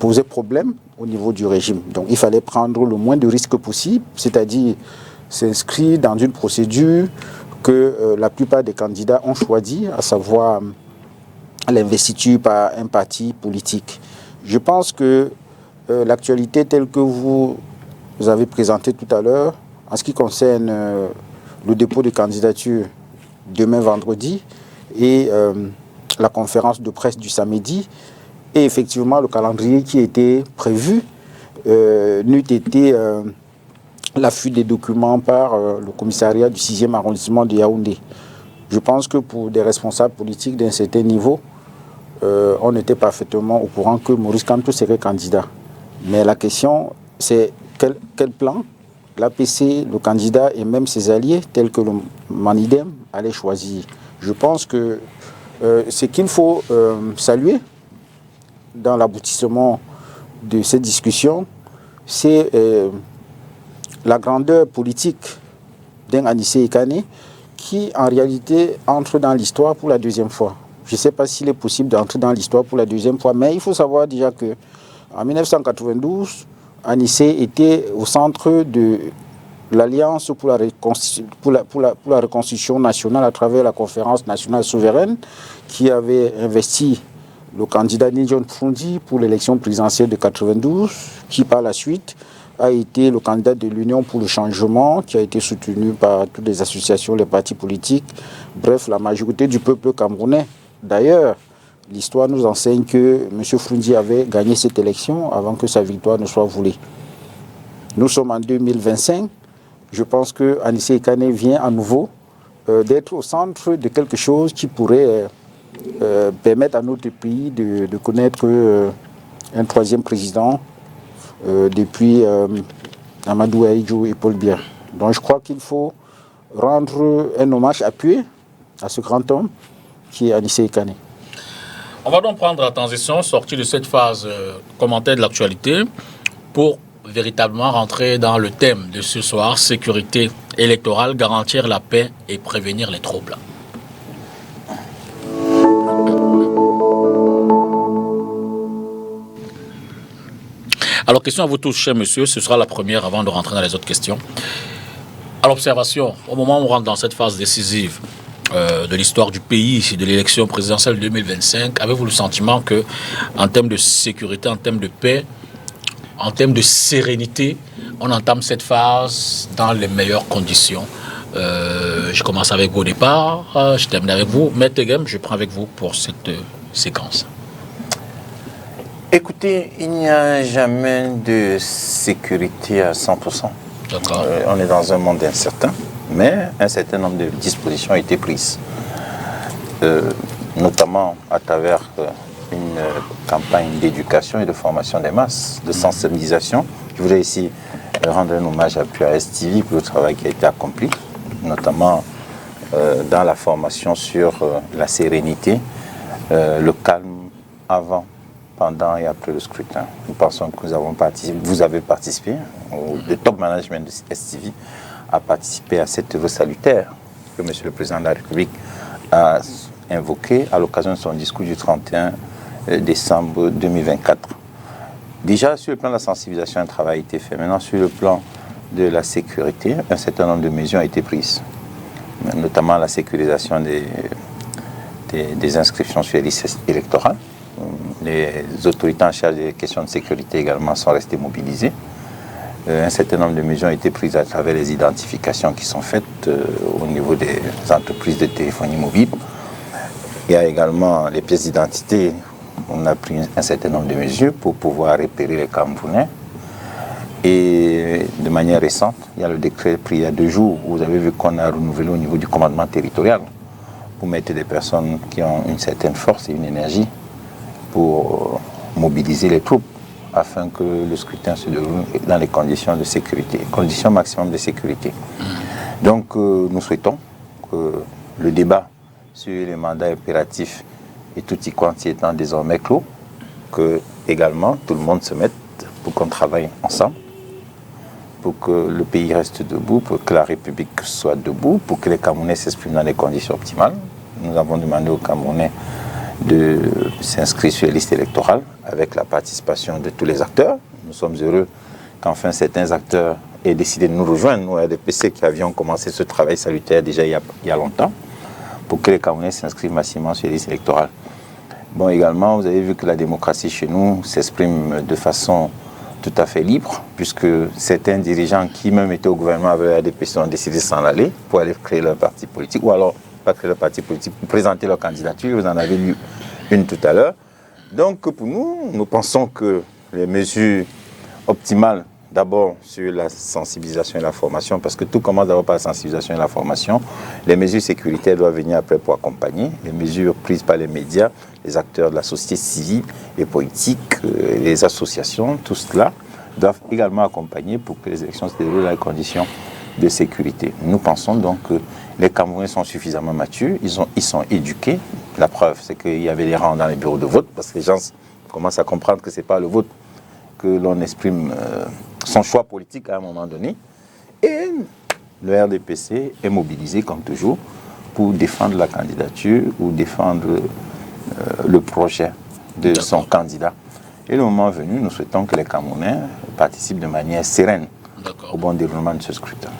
posait problème au niveau du régime. Donc il fallait prendre le moins de risques possible, c'est-à-dire s'inscrire dans une procédure que la plupart des candidats ont choisi, à savoir l'investiture par un parti politique. Je pense que l'actualité telle que vous avez présentée tout à l'heure, en ce qui concerne le dépôt de candidature demain vendredi et la conférence de presse du samedi, et effectivement le calendrier qui était prévu n'eût été l'affût des documents par le commissariat du 6e arrondissement de Yaoundé. Je pense que pour des responsables politiques d'un certain niveau, on était parfaitement au courant que Maurice Kamto serait candidat. Mais la question, c'est quel plan l'APC, le candidat et même ses alliés, tels que le Manidem, allaient choisir. Je pense que ce qu'il faut saluer dans l'aboutissement de cette discussion, c'est la grandeur politique d'un Anissé Ikané qui, en réalité, entre dans l'histoire pour la 2e fois. Je ne sais pas s'il est possible d'entrer dans l'histoire pour la 2e fois, mais il faut savoir déjà qu'en 1992, Anissé était au centre de l'Alliance pour la reconstitution nationale à travers la conférence nationale souveraine qui avait investi le candidat Nidjon Pfundi pour l'élection présidentielle de 92, qui par la suite a été le candidat de l'Union pour le changement, qui a été soutenu par toutes les associations, les partis politiques, bref, la majorité du peuple camerounais. D'ailleurs, l'histoire nous enseigne que M. Pfundi avait gagné cette élection avant que sa victoire ne soit volée. Nous sommes en 2025. Je pense que Anissé Ikané vient à nouveau d'être au centre de quelque chose qui pourrait permettre à notre pays de connaître un troisième président depuis Amadou Ahidjo et Paul Biya. Donc je crois qu'il faut rendre un hommage appuyé à ce grand homme qui est Anissé Kane. On va donc prendre la transition, sortie de cette phase commentaire de l'actualité, pour véritablement rentrer dans le thème de ce soir, sécurité électorale, garantir la paix et prévenir les troubles. Alors, question à vous tous, chers monsieur, ce sera la première avant de rentrer dans les autres questions. À l'observation, au moment où on rentre dans cette phase décisive de l'histoire du pays, de l'élection présidentielle 2025, avez-vous le sentiment que, en termes de sécurité, en termes de paix, en termes de sérénité, on entame cette phase dans les meilleures conditions? Je commence avec vous au départ, je termine avec vous. Maître Game, je prends avec vous pour cette séquence. Écoutez, il n'y a jamais de sécurité à 100%. On est dans un monde incertain, mais un certain nombre de dispositions ont été prises, notamment à travers une campagne d'éducation et de formation des masses, de sensibilisation. Je voudrais ici rendre un hommage appuyé à STV pour le travail qui a été accompli, notamment dans la formation sur la sérénité, le calme avant, pendant et après le scrutin. Nous pensons que vous avez participé, le top management de STV a participé à cette œuvre salutaire que M. le Président de la République a invoquée à l'occasion de son discours du 31 décembre 2024. Déjà, sur le plan de la sensibilisation, un travail a été fait. Maintenant, sur le plan de la sécurité, un certain nombre de mesures ont été prises, notamment la sécurisation des inscriptions sur les listes électorales. Les autorités en charge des questions de sécurité également sont restées mobilisées. Un certain nombre de mesures ont été prises à travers les identifications qui sont faites au niveau des entreprises de téléphonie mobile. Il y a également les pièces d'identité. On a pris un certain nombre de mesures pour pouvoir repérer les Camerounais. Et de manière récente, il y a le décret pris il y a 2 jours. Vous avez vu qu'on a renouvelé au niveau du commandement territorial pour mettre des personnes qui ont une certaine force et une énergie pour mobiliser les troupes afin que le scrutin se déroule dans les conditions de sécurité, conditions maximum de sécurité. Donc nous souhaitons que le débat sur les mandats impératifs et tout y quanti étant désormais clos, que également tout le monde se mette pour qu'on travaille ensemble, pour que le pays reste debout, pour que la République soit debout, pour que les Camerounais s'expriment dans les conditions optimales. Nous avons demandé aux Camerounais de s'inscrire sur les listes électorales avec la participation de tous les acteurs. Nous sommes heureux qu'enfin certains acteurs aient décidé de nous rejoindre, nous, RDPC, qui avions commencé ce travail salutaire déjà il y a longtemps, pour que les Camerounais s'inscrivent massivement sur les listes électorales. Bon, également, vous avez vu que la démocratie chez nous s'exprime de façon tout à fait libre, puisque certains dirigeants qui même étaient au gouvernement avec la RDPC ont décidé de s'en aller pour aller créer leur parti politique, ou alors pas créer leur parti politique, pour présenter leur candidature. Vous en avez lu une tout à l'heure. Donc pour nous, nous pensons que les mesures optimales, d'abord sur la sensibilisation et la formation, parce que tout commence d'abord par la sensibilisation et la formation. Les mesures sécuritaires doivent venir après pour accompagner. Les mesures prises par les médias, les acteurs de la société civile, les politiques, les associations, tout cela doivent également accompagner pour que les élections se déroulent dans les conditions de sécurité. Nous pensons donc que les Camerounais sont suffisamment matures, ils sont éduqués. La preuve, c'est qu'il y avait des rangs dans les bureaux de vote, parce que les gens commencent à comprendre que ce n'est pas le vote que l'on exprime son choix politique à un moment donné. Et le RDPC est mobilisé, comme toujours, pour défendre la candidature ou défendre le projet de son candidat. Et le moment venu, nous souhaitons que les Camerounais participent de manière sereine au bon déroulement de ce scrutin.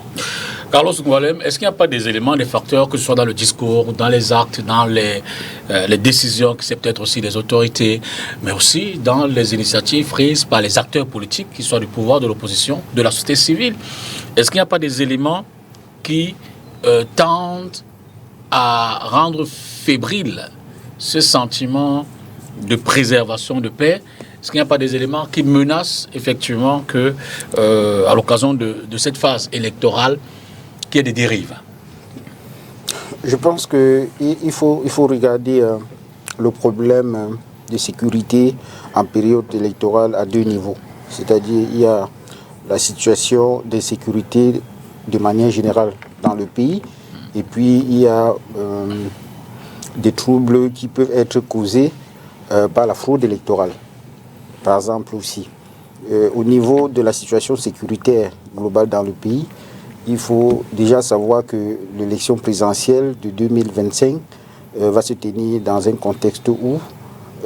Carlos Ngoualem, est-ce qu'il n'y a pas des éléments, des facteurs, que ce soit dans le discours, dans les actes, dans les décisions, que c'est peut-être aussi des autorités, mais aussi dans les initiatives prises par les acteurs politiques, qu'ils soient du pouvoir, de l'opposition, de la société civile? Est-ce qu'il n'y a pas des éléments qui tendent à rendre fébrile ce sentiment de préservation de paix? Est-ce qu'il n'y a pas des éléments qui menacent effectivement que, à l'occasion de cette phase électorale, qu'il y ait des dérives? Je pense qu'il faut regarder le problème de sécurité en période électorale à deux niveaux. C'est-à-dire il y a la situation de sécurité de manière générale dans le pays, et puis il y a des troubles qui peuvent être causés par la fraude électorale, par exemple aussi. Au niveau de la situation sécuritaire globale dans le pays, il faut déjà savoir que l'élection présidentielle de 2025 va se tenir dans un contexte où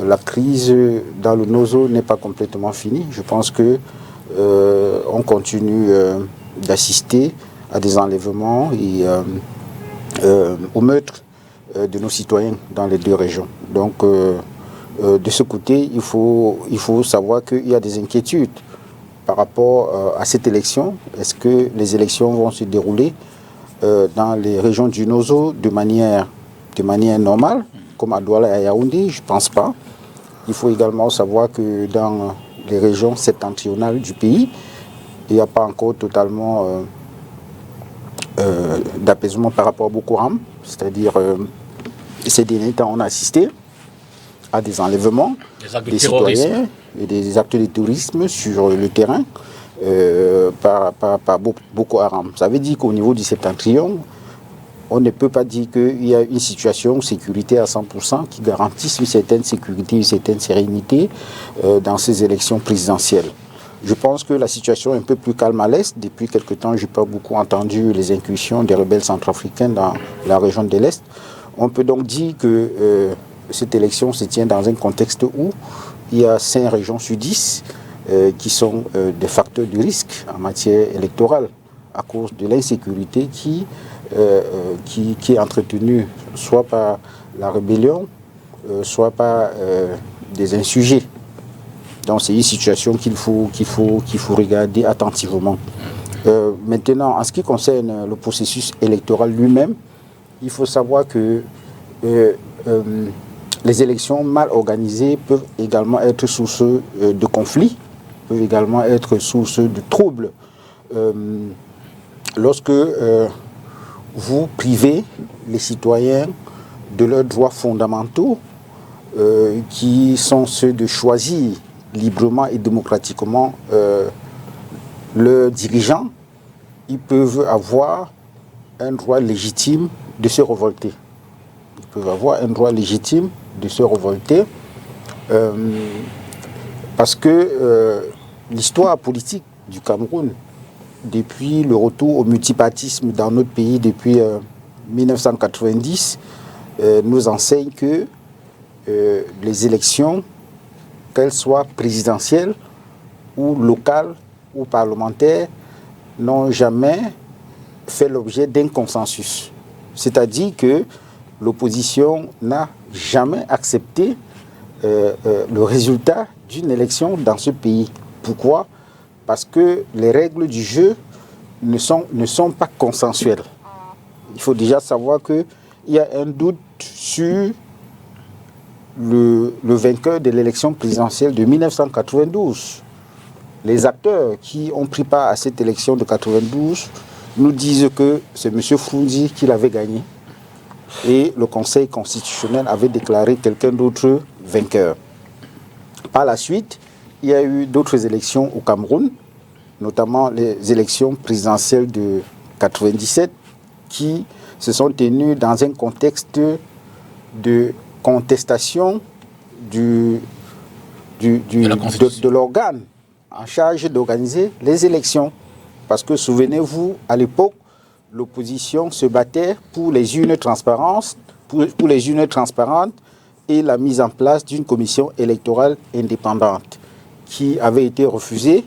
la crise dans le Nozo n'est pas complètement finie. Je pense que on continue d'assister à des enlèvements et au meurtre de nos citoyens dans les deux régions. Donc, de ce côté, il faut savoir qu'il y a des inquiétudes par rapport à cette élection. Est-ce que les élections vont se dérouler dans les régions du Nozo de manière normale, comme à Douala et à Yaoundé? Je ne pense pas. Il faut également savoir que dans les régions septentrionales du pays, il n'y a pas encore totalement d'apaisement par rapport à Boko Haram. C'est-à-dire, ces derniers temps, on a assisté à des enlèvements des citoyens et des actes de terrorisme sur le terrain par Boko Haram. Ça veut dire qu'au niveau du septentrion, on ne peut pas dire qu'il y a une situation de sécurité à 100% qui garantisse une certaine sécurité, une certaine sérénité dans ces élections présidentielles. Je pense que la situation est un peu plus calme à l'Est. Depuis quelque temps, je n'ai pas beaucoup entendu les incursions des rebelles centrafricains dans la région de l'Est. On peut donc dire que cette élection se tient dans un contexte où il y a 5 régions sur 10 qui sont des facteurs de risque en matière électorale à cause de l'insécurité qui est entretenue soit par la rébellion, soit par des insurgés. Donc c'est une situation qu'il faut regarder attentivement. Maintenant, en ce qui concerne le processus électoral lui-même, il faut savoir que les élections mal organisées peuvent également être source de conflits, peuvent également être source de troubles. Lorsque vous privez les citoyens de leurs droits fondamentaux, qui sont ceux de choisir librement et démocratiquement leurs dirigeants, ils peuvent avoir un droit légitime de se révolter. Ils peuvent avoir un droit légitime de se révolter parce que l'histoire politique du Cameroun, depuis le retour au multipartisme dans notre pays depuis 1990, nous enseigne que les élections, qu'elles soient présidentielles ou locales ou parlementaires, n'ont jamais fait l'objet d'un consensus. C'est-à-dire que l'opposition n'a jamais accepté le résultat d'une élection dans ce pays. Pourquoi? Parce que les règles du jeu ne sont pas consensuelles. Il faut déjà savoir qu'il y a un doute sur le vainqueur de l'élection présidentielle de 1992. Les acteurs qui ont pris part à cette élection de 92 nous disent que c'est M. Frunzi qui l'avait gagné et le Conseil constitutionnel avait déclaré quelqu'un d'autre vainqueur. Par la suite, il y a eu d'autres élections au Cameroun, notamment les élections présidentielles de 1997 qui se sont tenues dans un contexte de contestation de l'organe en charge d'organiser les élections. Parce que souvenez-vous, à l'époque, l'opposition se battait pour les urnes transparentes, pour les urnes transparentes et la mise en place d'une commission électorale indépendante qui avait été refusée.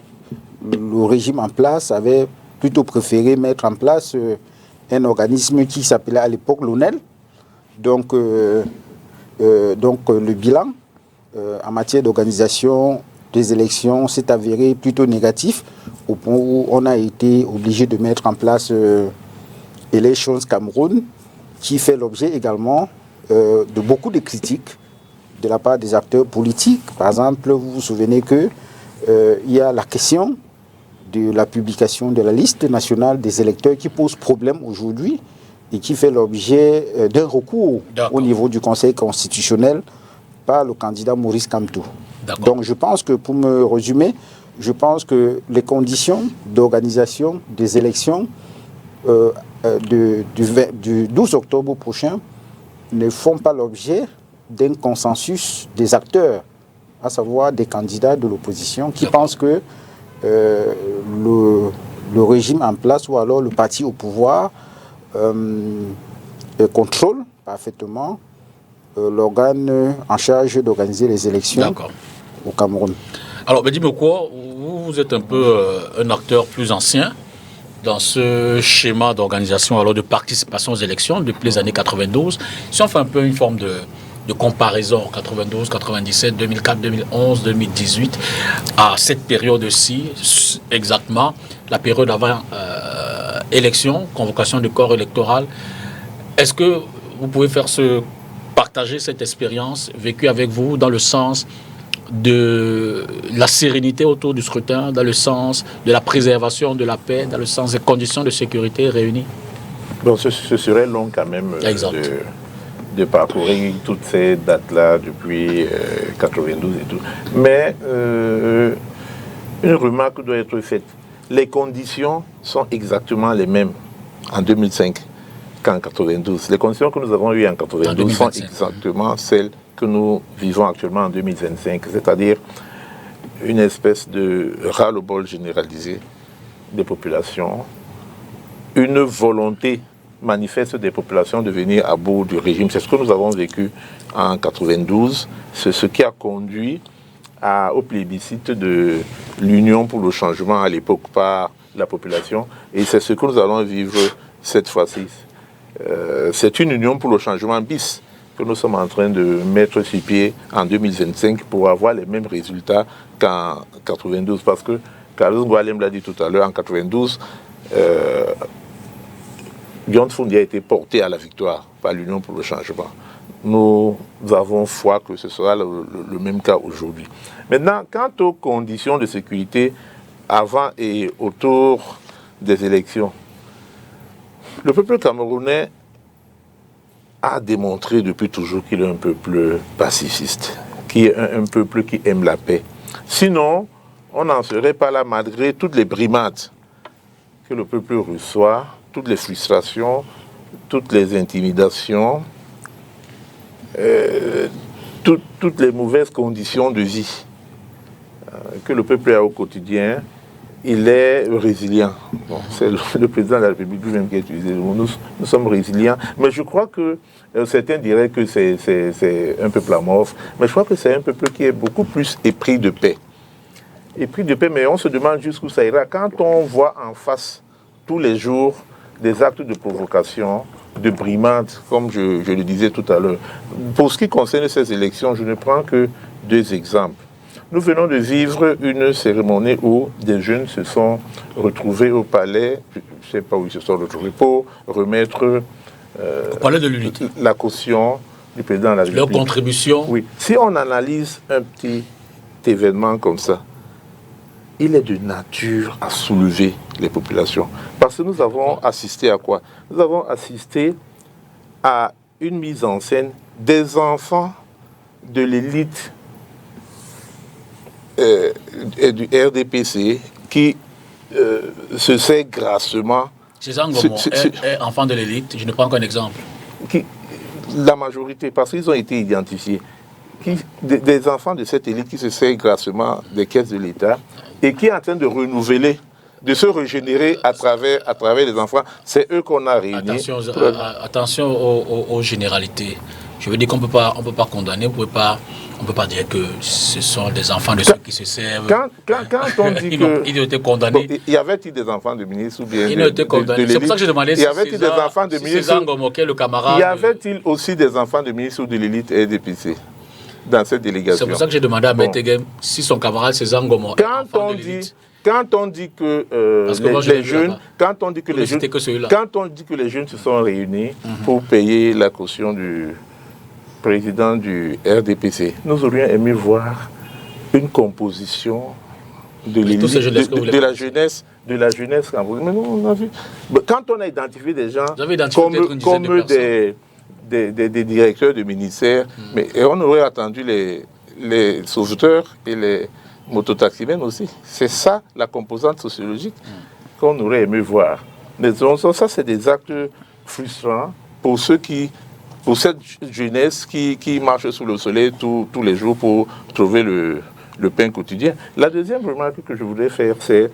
Le régime en place avait plutôt préféré mettre en place un organisme qui s'appelait à l'époque l'ONEL. Donc le bilan en matière d'organisation des élections s'est avéré plutôt négatif, au point où on a été obligé de mettre en place Elections Cameroun, qui fait l'objet également de beaucoup de critiques de la part des acteurs politiques. Par exemple, vous vous souvenez qu'il y a la question de la publication de la liste nationale des électeurs qui pose problème aujourd'hui et qui fait l'objet d'un recours au niveau du Conseil constitutionnel par le candidat Maurice Kamto. Donc je pense que, pour me résumer, je pense que les conditions d'organisation des élections du 12 octobre prochain ne font pas l'objet d'un consensus des acteurs, à savoir des candidats de l'opposition qui pensent que le régime en place ou alors le parti au pouvoir contrôle parfaitement l'organe en charge d'organiser les élections au Cameroun. Alors, Bédi Mokwa, vous êtes un peu un acteur plus ancien dans ce schéma d'organisation, alors de participation aux élections depuis les années 92. Si on fait un peu une forme de comparaison 92, 97, 2004, 2011, 2018, à cette période-ci, exactement, la période avant élection, convocation du corps électoral, est-ce que vous pouvez partager cette expérience vécue avec vous dans le sens de la sérénité autour du scrutin, dans le sens de la préservation de la paix, dans le sens des conditions de sécurité réunies? Bon, ce serait long quand même de parcourir toutes ces dates-là depuis 92 et tout. Mais une remarque doit être faite. Les conditions sont exactement les mêmes en 2005 qu'en 92. Les conditions que nous avons eues en 92 sont exactement celles que nous vivons actuellement en 2025, c'est-à-dire une espèce de ras-le-bol généralisé des populations, une volonté manifeste des populations de venir à bout du régime. C'est ce que nous avons vécu en 92, c'est ce qui a conduit au plébiscite de l'Union pour le changement à l'époque par la population, et c'est ce que nous allons vivre cette fois-ci. C'est une Union pour le changement bis que nous sommes en train de mettre sur pied en 2025 pour avoir les mêmes résultats qu'en 92. Parce que Carlos Ngoualem l'a dit tout à l'heure, en 92, Guillaume Fundi a été porté à la victoire par l'Union pour le changement. Nous avons foi que ce sera le même cas aujourd'hui. Maintenant, quant aux conditions de sécurité avant et autour des élections, le peuple camerounais a démontré depuis toujours qu'il est un peuple pacifiste, qui est un peuple qui aime la paix. Sinon, on n'en serait pas là malgré toutes les brimades que le peuple reçoit, toutes les frustrations, toutes les intimidations, toutes les mauvaises conditions de vie que le peuple a au quotidien. Il est résilient. Bon, c'est le président de la République lui-même qui a utilisé le mot. Nous sommes résilients. Mais je crois que certains diraient que c'est un peuple amorphe. Mais je crois que c'est un peuple qui est beaucoup plus épris de paix. Épris de paix, mais on se demande jusqu'où ça ira. Quand on voit en face, tous les jours, des actes de provocation, de brimade, comme je le disais tout à l'heure. Pour ce qui concerne ces élections, je ne prends que 2 exemples. Nous venons de vivre une cérémonie où des jeunes se sont retrouvés au palais, je ne sais pas où ils se sont retrouvés, pour remettre au palais de l'unité la caution du président de la République. Leur contribution. Oui. Si on analyse un petit événement comme ça, il est de nature à soulever les populations. Parce que nous avons assisté à quoi? Nous avons assisté à une mise en scène des enfants de l'élite et du RDPC qui se sait grassement... César Ngomo est enfant de l'élite, je ne prends qu'un exemple. La majorité, parce qu'ils ont été identifiés, des enfants de cette élite qui se sert grassement des caisses de l'État et qui est en train de renouveler, de se régénérer à travers les enfants. C'est eux qu'on a réunis. Attention aux généralités. Je veux dire qu'on ne peut pas condamner, on ne peut pas dire que ce sont des enfants de ceux qui se servent. Quand on dit que... Ils ont été condamnés. Bon, y avait-il des enfants de ministres ou bien... Ils ont été condamnés. C'est pour ça que je demandais y avait-il des enfants de ministres... le camarade... Y avait-il aussi des enfants de ministres ou de l'élite RDPC dans cette délégation? C'est pour ça que j'ai demandé à Metegem si son camarade César Ngomo est enfant de l'élite. Quand on dit que les jeunes se sont réunis pour payer la caution du président du RDPC, nous aurions aimé voir une composition de la jeunesse camerounaise. Mais nous, on a vu. Quand on a identifié des gens comme des directeurs de ministères, et on aurait attendu les sauveteurs et les mototaximens aussi. C'est ça la composante sociologique qu'on aurait aimé voir. Mais donc, ça, c'est des actes frustrants pour cette jeunesse qui marche sous le soleil tous les jours pour trouver le pain quotidien. La deuxième remarque que je voulais faire, c'est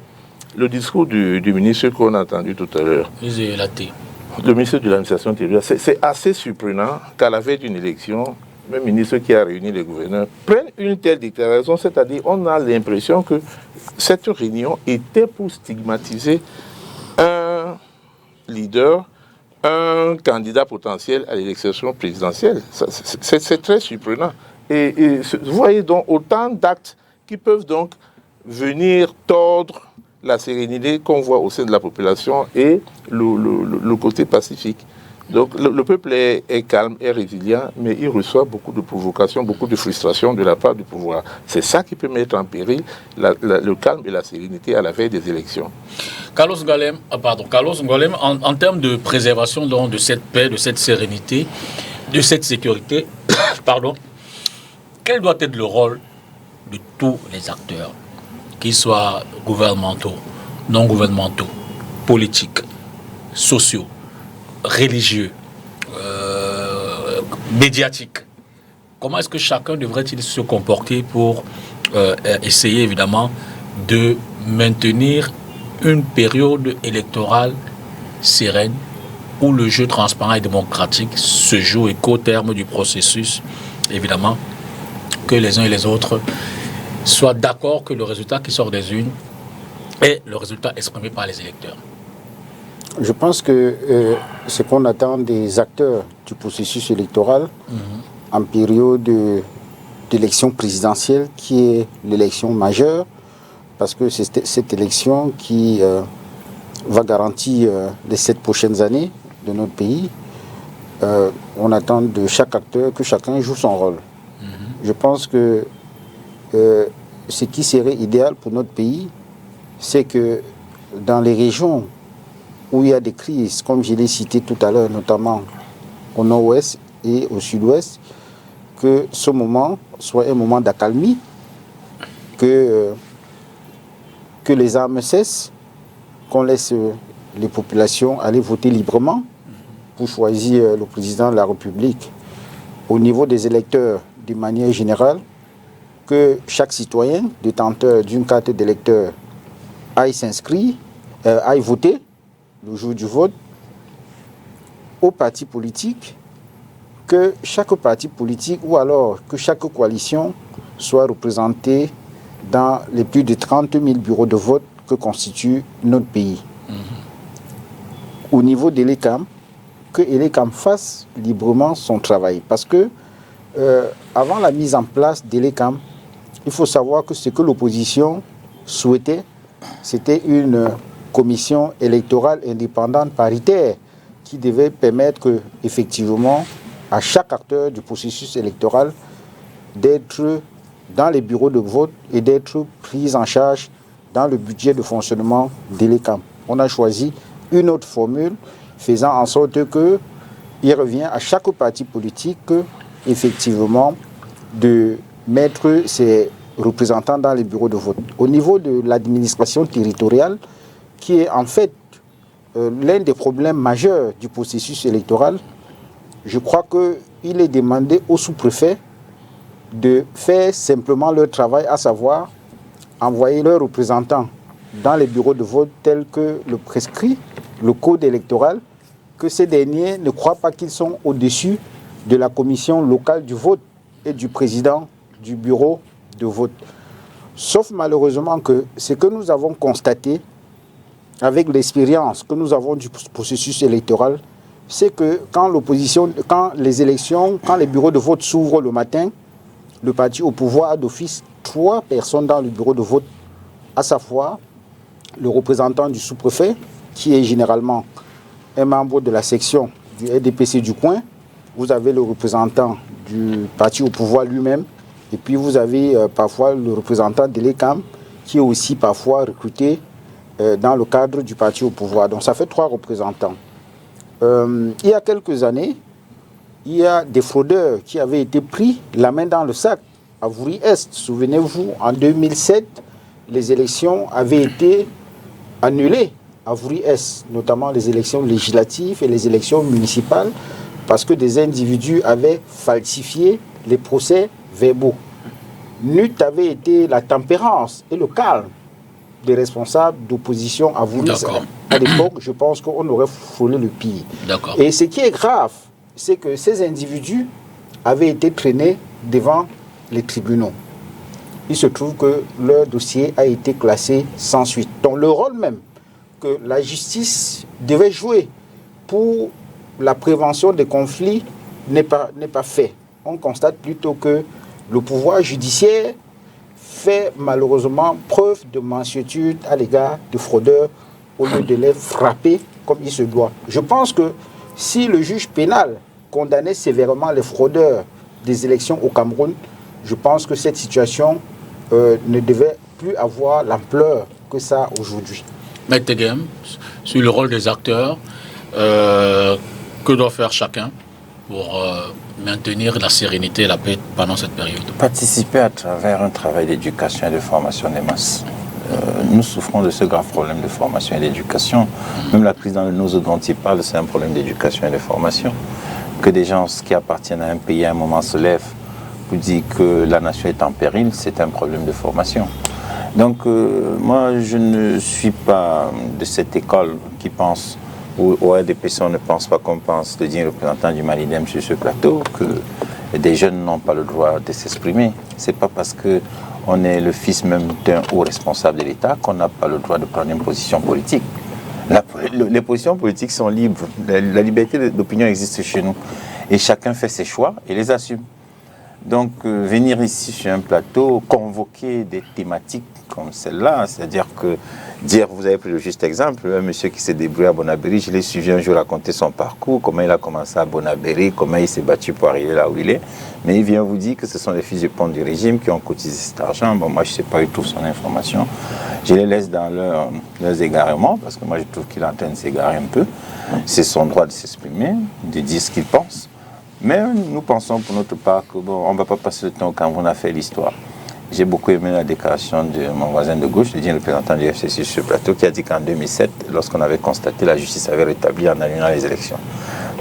le discours du ministre qu'on a entendu tout à l'heure. Le ministre de l'administration territoriale. C'est assez surprenant qu'à la veille d'une élection, le ministre qui a réuni les gouverneurs prenne une telle déclaration, c'est-à-dire on a l'impression que cette réunion était pour stigmatiser un leader, un candidat potentiel à l'élection présidentielle. C'est très surprenant. Et vous voyez donc autant d'actes qui peuvent donc venir tordre la sérénité qu'on voit au sein de la population et le côté pacifique. Donc le peuple est calme, est résilient, mais il reçoit beaucoup de provocations, beaucoup de frustrations de la part du pouvoir. C'est ça qui peut mettre en péril le calme et la sérénité à la veille des élections. Carlos Ngolem, en termes de préservation donc, de cette paix, de cette sérénité, de cette sécurité, quel doit être le rôle de tous les acteurs, qu'ils soient gouvernementaux, non gouvernementaux, politiques, sociaux, religieux, médiatiques? Comment est-ce que chacun devrait-il se comporter pour essayer évidemment de maintenir une période électorale sereine où le jeu transparent et démocratique se joue et qu'au terme du processus, évidemment, que les uns et les autres soient d'accord que le résultat qui sort des urnes est le résultat exprimé par les électeurs? Je pense que ce qu'on attend des acteurs du processus électoral en période d'élection présidentielle, qui est l'élection majeure, parce que c'est cette élection qui va garantir les 7 prochaines années de notre pays. On attend de chaque acteur que chacun joue son rôle. Je pense que ce qui serait idéal pour notre pays, c'est que dans les régions où il y a des crises, comme je l'ai cité tout à l'heure, notamment au nord-ouest et au sud-ouest, que ce moment soit un moment d'accalmie, que les armes cessent, qu'on laisse les populations aller voter librement pour choisir le président de la République. Au niveau des électeurs, de manière générale, que chaque citoyen, détenteur d'une carte d'électeur, aille s'inscrire, aille voter le jour du vote aux partis politiques, que chaque parti politique ou alors que chaque coalition soit représentée dans les plus de 30 000 bureaux de vote que constitue notre pays. Au niveau de l'ECAM, que l'ECAM fasse librement son travail. Parce que avant la mise en place de l'ECAM, il faut savoir que ce que l'opposition souhaitait, c'était une commission électorale indépendante paritaire qui devait permettre que, effectivement, à chaque acteur du processus électoral d'être dans les bureaux de vote et d'être pris en charge dans le budget de fonctionnement de l'ECAM. On a choisi une autre formule faisant en sorte qu'il revient à chaque parti politique, effectivement, de mettre ses représentants dans les bureaux de vote. Au niveau de l'administration territoriale, qui est en fait l'un des problèmes majeurs du processus électoral, je crois qu'il est demandé aux sous-préfets de faire simplement leur travail, à savoir envoyer leurs représentants dans les bureaux de vote tels que le prescrit le code électoral, que ces derniers ne croient pas qu'ils sont au-dessus de la commission locale du vote et du président du bureau de vote. Sauf malheureusement que ce que nous avons constaté avec l'expérience que nous avons du processus électoral, c'est que quand les élections, quand les bureaux de vote s'ouvrent le matin, le parti au pouvoir a d'office 3 personnes dans le bureau de vote, à savoir le représentant du sous-préfet, qui est généralement un membre de la section du RDPC du coin. Vous avez le représentant du parti au pouvoir lui-même, et puis vous avez parfois le représentant de l'ECAM, qui est aussi parfois recruté dans le cadre du parti au pouvoir. Donc ça fait 3 représentants. Il y a quelques années, il y a des fraudeurs qui avaient été pris la main dans le sac à Vouri-Est. Souvenez-vous, en 2007, les élections avaient été annulées à Vouri-Est, notamment les élections législatives et les élections municipales, parce que des individus avaient falsifié les procès verbaux. N'eût avait été la tempérance et le calme des responsables d'opposition à Vouri-Est. À l'époque, je pense qu'on aurait frôlé le pire. Et ce qui est grave, c'est que ces individus avaient été traînés devant les tribunaux. Il se trouve que leur dossier a été classé sans suite. Donc le rôle même que la justice devait jouer pour la prévention des conflits n'est pas fait. On constate plutôt que le pouvoir judiciaire fait malheureusement preuve de mansuétude à l'égard des fraudeurs au lieu de les frapper comme il se doit. Je pense que si le juge pénal condamnait sévèrement les fraudeurs des élections au Cameroun, je pense que cette situation ne devait plus avoir l'ampleur que ça a aujourd'hui. Maître Tegem, sur le rôle des acteurs, que doit faire chacun pour maintenir la sérénité et la paix pendant cette période? Participer à travers un travail d'éducation et de formation des masses. Nous souffrons de ce grave problème de formation et d'éducation. Même la crise dans le Nozo dont il parle, c'est un problème d'éducation et de formation. Que des gens qui appartiennent à un pays à un moment se lèvent pour dire que la nation est en péril, c'est un problème de formation. Donc moi, je ne suis pas de cette école qui pense, ou RDPC, on ne pense pas comme pense le digne représentant du Malidem sur ce plateau, que des jeunes n'ont pas le droit de s'exprimer. C'est pas parce qu'on est le fils même d'un haut responsable de l'État qu'on n'a pas le droit de prendre une position politique. Les positions politiques sont libres. La liberté d'opinion existe chez nous. Et chacun fait ses choix et les assume. Donc, venir ici sur un plateau, convoquer des thématiques comme celle-là, c'est-à-dire que dire, vous avez pris le juste exemple, un monsieur qui s'est débrouillé à Bonabéry, je l'ai suivi un jour raconter son parcours, comment il a commencé à Bonabéry, comment il s'est battu pour arriver là où il est. Mais il vient vous dire que ce sont les fils du pont du régime qui ont cotisé cet argent. Bon, moi, je ne sais pas où il trouve son information. Je les laisse dans leurs égarements, parce que moi, je trouve qu'il est en train de s'égarer un peu. C'est son droit de s'exprimer, de dire ce qu'il pense. Mais nous pensons pour notre part que bon, on ne va pas passer le temps quand on a fait l'histoire. J'ai beaucoup aimé la déclaration de mon voisin de gauche, le représentant du FCC sur ce plateau, qui a dit qu'en 2007, lorsqu'on avait constaté la justice avait rétabli en annulant les élections.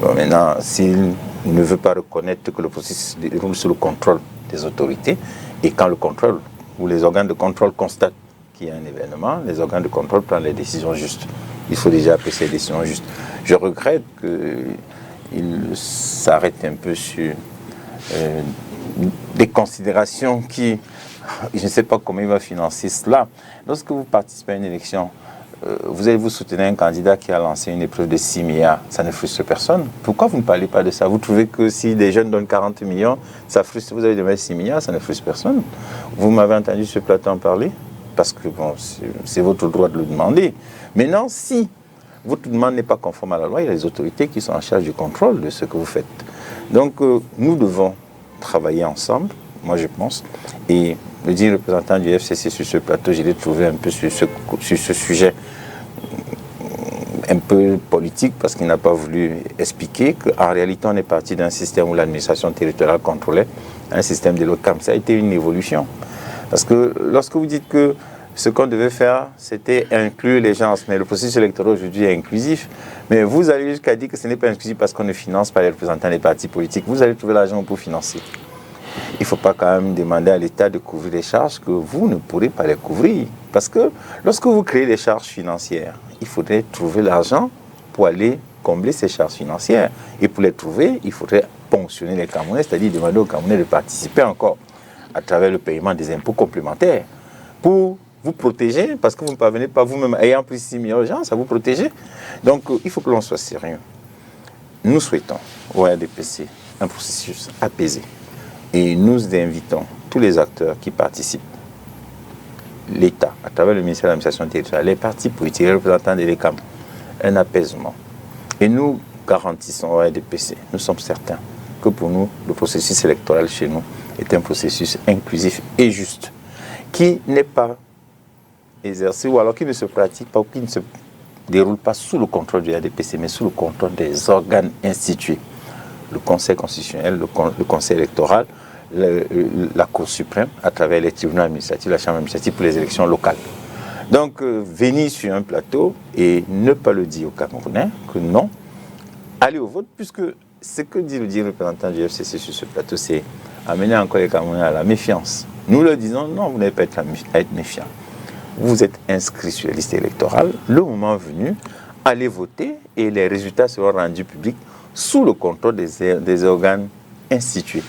Bon, maintenant, s'il ne veut pas reconnaître que le processus déroule sous le contrôle des autorités, et quand le contrôle ou les organes de contrôle constatent qu'il y a un événement, les organes de contrôle prennent les décisions justes. Il faut déjà apprécier les décisions justes. Je regrette qu'il s'arrête un peu sur des considérations qui... Je ne sais pas comment il va financer cela. Lorsque vous participez à une élection, vous allez vous soutenir un candidat qui a lancé une épreuve de 6 milliards. Ça ne frustre personne. Pourquoi vous ne parlez pas de ça? Vous trouvez que si des jeunes donnent 40 millions, ça frustre, vous allez donner 6 milliards, ça ne frustre personne. Vous m'avez entendu ce plateau en parler? Parce que bon, c'est votre droit de le demander. Maintenant, si votre demande n'est pas conforme à la loi, il y a les autorités qui sont en charge du contrôle de ce que vous faites. Donc, nous devons travailler ensemble, moi je pense, et le digne représentant du FCC sur ce plateau, je l'ai trouvé un peu sur ce sujet un peu politique, parce qu'il n'a pas voulu expliquer qu'en réalité on est parti d'un système où l'administration territoriale contrôlait un système de l'OCAM. Ça a été une évolution. Parce que lorsque vous dites que ce qu'on devait faire, c'était inclure les gens, mais le processus électoral aujourd'hui est inclusif, mais vous allez jusqu'à dire que ce n'est pas inclusif parce qu'on ne finance pas les représentants des partis politiques. Vous allez trouver l'argent pour financer. Il ne faut pas quand même demander à l'État de couvrir les charges que vous ne pourrez pas les couvrir. Parce que lorsque vous créez des charges financières, il faudrait trouver l'argent pour aller combler ces charges financières. Et pour les trouver, il faudrait ponctionner les Camerounais, c'est-à-dire demander aux Camerounais de participer encore à travers le paiement des impôts complémentaires pour vous protéger, parce que vous ne parvenez pas vous-même, ayant pris 6 millions de gens, ça vous protéger. Donc, il faut que l'on soit sérieux. Nous souhaitons au RDPC un processus apaisé. Et nous invitons tous les acteurs qui participent, l'État, à travers le ministère de l'administration territoriale, les partis politiques, les représentants de l'ECAM, un apaisement. Et nous garantissons au RDPC, nous sommes certains que pour nous, le processus électoral chez nous est un processus inclusif et juste, qui n'est pas exercé, ou alors qui ne se pratique pas, ou qui ne se déroule pas sous le contrôle du RDPC, mais sous le contrôle des organes institués le Conseil constitutionnel, le Conseil électoral, la Cour suprême, à travers les tribunaux administratifs, la Chambre administrative pour les élections locales. Donc, venir sur un plateau et ne pas le dire aux Camerounais que non, aller au vote, puisque ce que dit le représentant du FCC sur ce plateau, c'est amener encore les Camerounais à la méfiance. Nous leur disons, non, vous n'avez pas à être méfiants. Vous êtes inscrits sur la liste électorale, le moment venu, allez voter et les résultats seront rendus publics sous le contrôle des organes institués.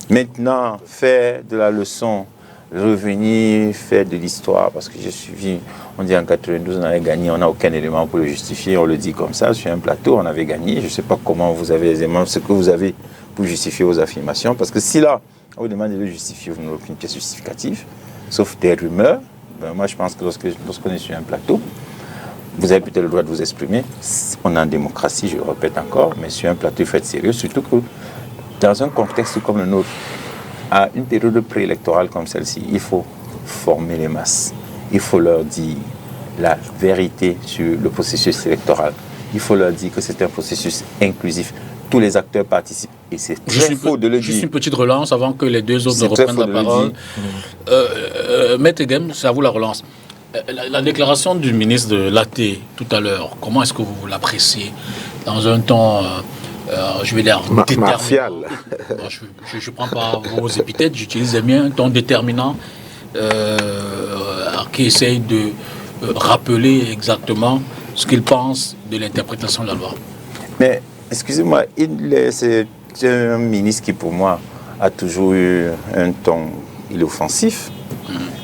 Maintenant, faire de la leçon, revenir, faire de l'histoire, parce que j'ai suivi, on dit en 92, on avait gagné, on n'a aucun élément pour le justifier, on le dit comme ça, sur un plateau, on avait gagné, je ne sais pas comment vous avez les éléments, ce que vous avez pour justifier vos affirmations, parce que si là, on vous demande de le justifier, vous n'avez aucune pièce justificative, sauf des rumeurs, ben moi je pense que lorsqu'on est sur un plateau, vous avez peut-être le droit de vous exprimer, on est en démocratie, je le répète encore, mais sur un plateau, il faut être sérieux, surtout que dans un contexte comme le nôtre, à une période préélectorale comme celle-ci, il faut former les masses. Il faut leur dire la vérité sur le processus électoral. Il faut leur dire que c'est un processus inclusif. Tous les acteurs participent. Et c'est très faux de le dire. Juste une petite relance avant que les deux autres ne reprennent la parole. Maître Egem, c'est à vous la relance. La déclaration du ministre de l'AT tout à l'heure, comment est-ce que vous l'appréciez dans un ton... je vais dire martial. Bon, je ne prends pas vos épithètes, j'utilise les miens, un ton déterminant qui essaye de rappeler exactement ce qu'il pense de l'interprétation de la loi. Mais, excusez-moi, c'est un ministre qui, pour moi, a toujours eu un ton offensif.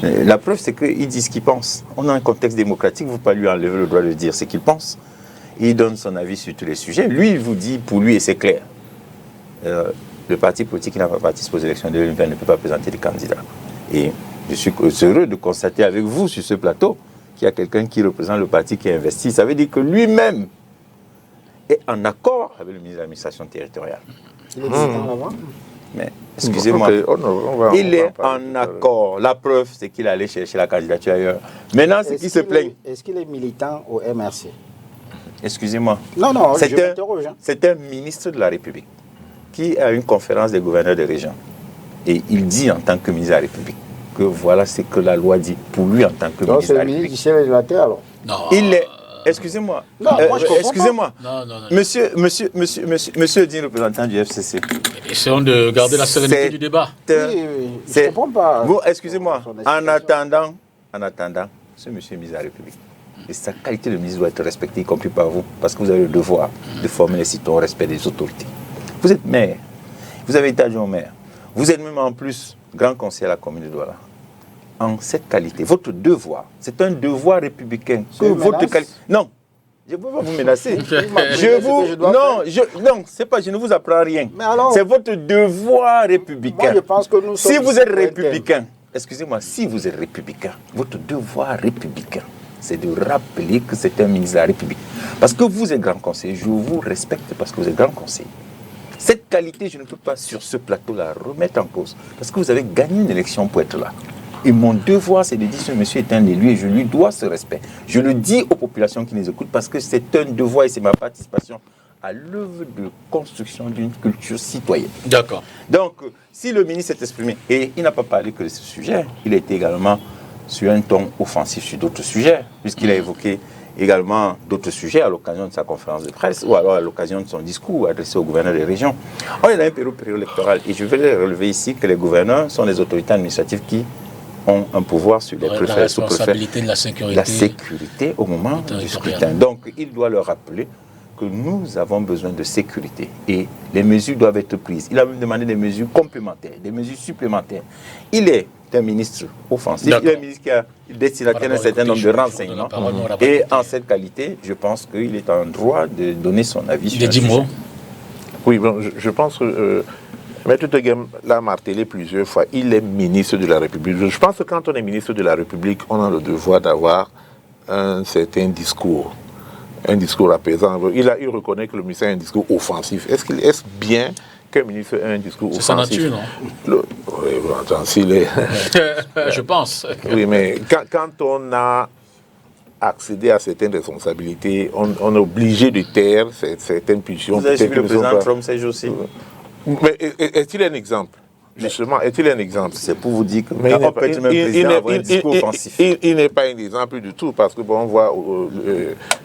La preuve, c'est qu'il dit ce qu'il pense. On a un contexte démocratique, vous ne pouvez pas lui enlever le droit de dire ce qu'il pense. Il donne son avis sur tous les sujets. Lui, il vous dit, pour lui, et c'est clair, le parti politique qui n'a pas participé aux élections de 2020 ne peut pas présenter des candidats. Et je suis heureux de constater avec vous sur ce plateau qu'il y a quelqu'un qui représente le parti qui a investi. Ça veut dire que lui-même est en accord avec le ministre de l'administration territoriale. Il est dissident avant. Mais, excusez-moi, il est en accord. La preuve, c'est qu'il allait chercher la candidature ailleurs. Maintenant, c'est qui se plaignent. Est-ce qu'il est militant au MRC? Excusez-moi. Non, je m'interroge. C'est un ministre de la République qui a une conférence des gouverneurs de région. Et il dit en tant que ministre de la République que voilà ce que la loi dit pour lui en tant que ministre de la République. Donc c'est le ministre du ciel et de la terre alors? Non. Il est... Excusez-moi. Non, moi je comprends. Excusez-moi. Non. Monsieur dit représentant du FCC. Essayons de garder la sérénité du débat. Oui, je ne comprends pas. Vous, excusez-moi. En attendant, ce monsieur est ministre de la République. Et sa qualité de ministre doit être respectée, y compris par vous, parce que vous avez le devoir de former les citoyens au respect des autorités. Vous êtes maire, vous avez été adjoint au maire, vous êtes même en plus grand conseiller à la commune de Douala. En cette qualité, votre devoir, c'est un devoir républicain. Que votre qualité. Non, je ne peux pas vous menacer. Je ne vous apprends rien. C'est votre devoir républicain. Moi, je pense que nous sommes si vous êtes républicain, excusez-moi, si vous êtes républicain, votre devoir républicain, c'est de rappeler que c'est un ministre de la République. Parce que vous êtes grand conseiller, je vous respecte parce que vous êtes grand conseiller. Cette qualité, je ne peux pas sur ce plateau la remettre en cause. Parce que vous avez gagné une élection pour être là. Et mon devoir, c'est de dire que ce monsieur est un élu et je lui dois ce respect. Je le dis aux populations qui nous écoutent parce que c'est un devoir et c'est ma participation à l'œuvre de construction d'une culture citoyenne. D'accord. Donc, si le ministre s'est exprimé, et il n'a pas parlé que de ce sujet, il était également sur un ton offensif sur d'autres sujets, puisqu'il a évoqué également d'autres sujets à l'occasion de sa conférence de presse ou alors à l'occasion de son discours adressé aux gouverneurs des régions. On est dans une période électorale et je vais relever ici que les gouverneurs sont les autorités administratives qui ont un pouvoir sur les préfets, la responsabilité de la sécurité. La sécurité au moment du scrutin. Donc, il doit leur rappeler que nous avons besoin de sécurité et les mesures doivent être prises. Il a même demandé des mesures complémentaires, des mesures supplémentaires. Il est un ministre offensif, il est un ministre qui a destinataire d'un certain nombre de renseignements. Et en cette qualité, je pense qu'il est en droit de donner son avis sur le sujet. Oui, bon, je pense que Maître Tegem l'a martelé plusieurs fois, il est ministre de la République. Je pense que quand on est ministre de la République, on a le devoir d'avoir un certain discours. Un discours apaisant. Il reconnaît que le ministre a un discours offensif. Est-ce bien qu'un ministre ait un discours offensif? C'est sa nature, non? Oui, attends, s'il est... Je pense. Oui, mais quand on a accéder à certaines responsabilités, on est obligé de taire certaines pulsions. Vous avez suivi le président Trump ces jours-ci? Mais est-il un exemple? Justement, est-il un exemple? C'est pour vous dire que un discours offensif. Il n'est pas un exemple du tout, parce que bon, on voit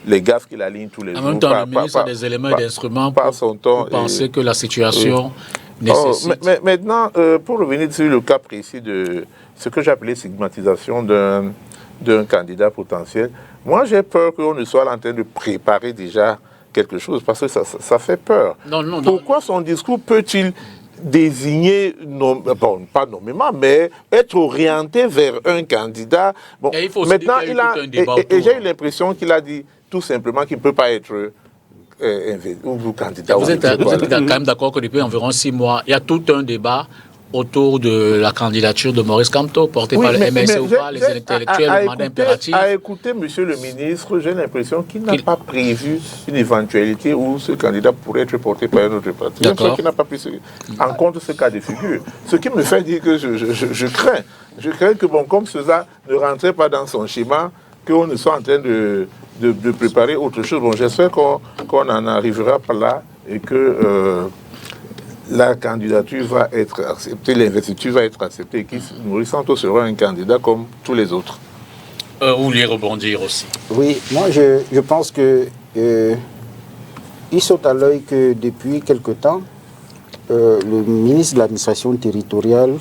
les gaffes qu'il aligne tous les jours. En même temps, le ministre a des éléments et d'instruments pour penser que la situation nécessite. Mais maintenant, pour revenir sur le cas précis de ce que j'appelais stigmatisation d'un candidat potentiel, moi j'ai peur qu'on ne soit en train de préparer déjà quelque chose, parce que ça fait peur. Pourquoi son discours peut-il désigner, pas nommément, mais être orienté vers un candidat? Bon, et il faut maintenant, et j'ai eu l'impression qu'il a dit tout simplement qu'il ne peut pas être candidat. Vous êtes quand même d'accord que depuis environ 6 mois, il y a tout un débat autour de la candidature de Maurice Kamto, portée par le MSC ou pas, les intellectuels, le mandat impératif. À écouter monsieur le ministre, j'ai l'impression qu'il n'a pas prévu une éventualité où ce candidat pourrait être porté par un autre parti. J'ai l'impression qu'il n'a pas pris en compte ce cas de figure. Ce qui me fait dire que je crains. Je crains que, bon, comme cela ne rentrait pas dans son schéma, qu'on ne soit en train de préparer autre chose. Bon, j'espère qu'on en arrivera par là et que la candidature va être acceptée, l'investiture va être acceptée et que Maurice Kamto sera un candidat comme tous les autres. Vous vouliez rebondir aussi? Oui, moi je pense que il saute à l'œil que depuis quelque temps, le ministre de l'administration territoriale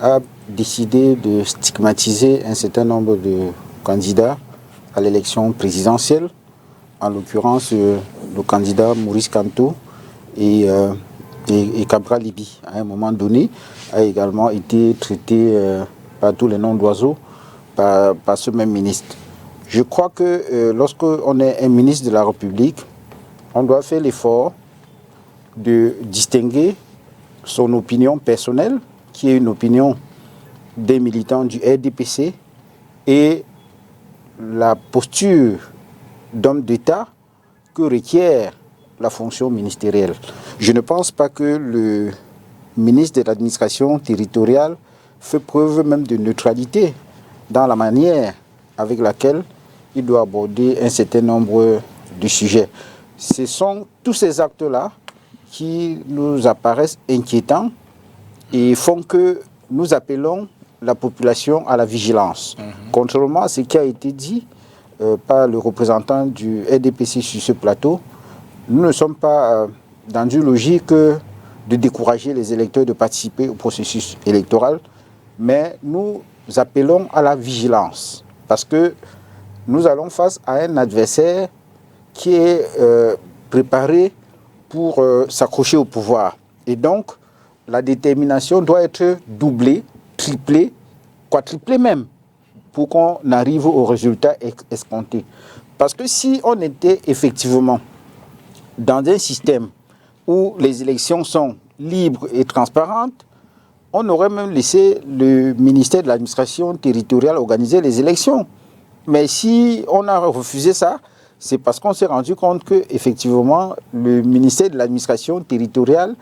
a décidé de stigmatiser un certain nombre de candidats à l'élection présidentielle, en l'occurrence le candidat Maurice Kamto et Cabral Liby, à un moment donné, a également été traité par tous les noms d'oiseaux par ce même ministre. Je crois que lorsqu'on est un ministre de la République, on doit faire l'effort de distinguer son opinion personnelle, qui est une opinion des militants du RDPC, et la posture d'homme d'État que requiert la fonction ministérielle. Je ne pense pas que le ministre de l'administration territoriale fait preuve même de neutralité dans la manière avec laquelle il doit aborder un certain nombre de sujets. Ce sont tous ces actes-là qui nous apparaissent inquiétants et font que nous appelons la population à la vigilance. Contrairement à ce qui a été dit par le représentant du RDPC sur ce plateau, nous ne sommes pas dans une logique de décourager les électeurs de participer au processus électoral, mais nous appelons à la vigilance, parce que nous allons face à un adversaire qui est préparé pour s'accrocher au pouvoir. Et donc, la détermination doit être doublée, triplée, quadruplée même, pour qu'on arrive au résultat escompté. Parce que si on était effectivement dans un système où les élections sont libres et transparentes, on aurait même laissé le ministère de l'administration territoriale organiser les élections. Mais si on a refusé ça, c'est parce qu'on s'est rendu compte qu'effectivement, le ministère de l'administration territoriale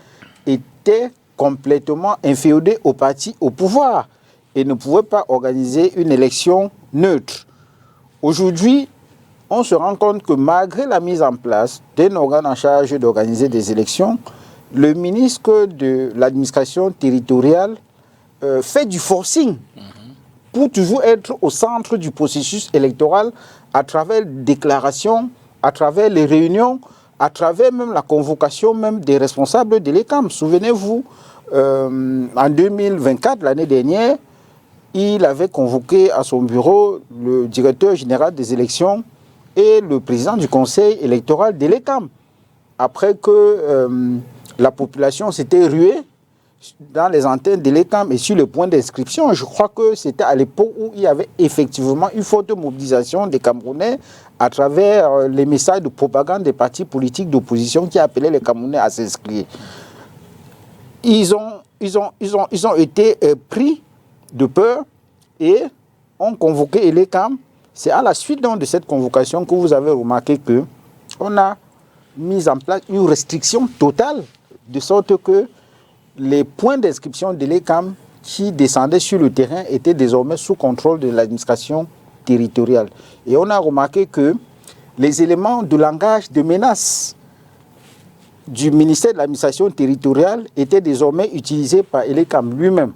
était complètement inféodé au parti au pouvoir et ne pouvait pas organiser une élection neutre. Aujourd'hui, on se rend compte que malgré la mise en place d'un organe en charge d'organiser des élections, le ministre de l'administration territoriale fait du forcing pour toujours être au centre du processus électoral à travers les déclarations, à travers les réunions, à travers même la convocation même des responsables de l'ECAM. Souvenez-vous, en 2024, l'année dernière, il avait convoqué à son bureau le directeur général des élections et le président du conseil électoral de l'ECAM. Après que la population s'était ruée dans les antennes de l'ECAM et sur le point d'inscription, je crois que c'était à l'époque où il y avait effectivement une forte mobilisation des Camerounais à travers les messages de propagande des partis politiques d'opposition qui appelaient les Camerounais à s'inscrire. Ils ont été pris de peur et ont convoqué l'ECAM. C'est à la suite donc de cette convocation que vous avez remarqué qu'on a mis en place une restriction totale, de sorte que les points d'inscription de l'ECAM qui descendaient sur le terrain étaient désormais sous contrôle de l'administration territorial. Et on a remarqué que les éléments de langage de menace du ministère de l'administration territoriale étaient désormais utilisés par Elekam lui-même,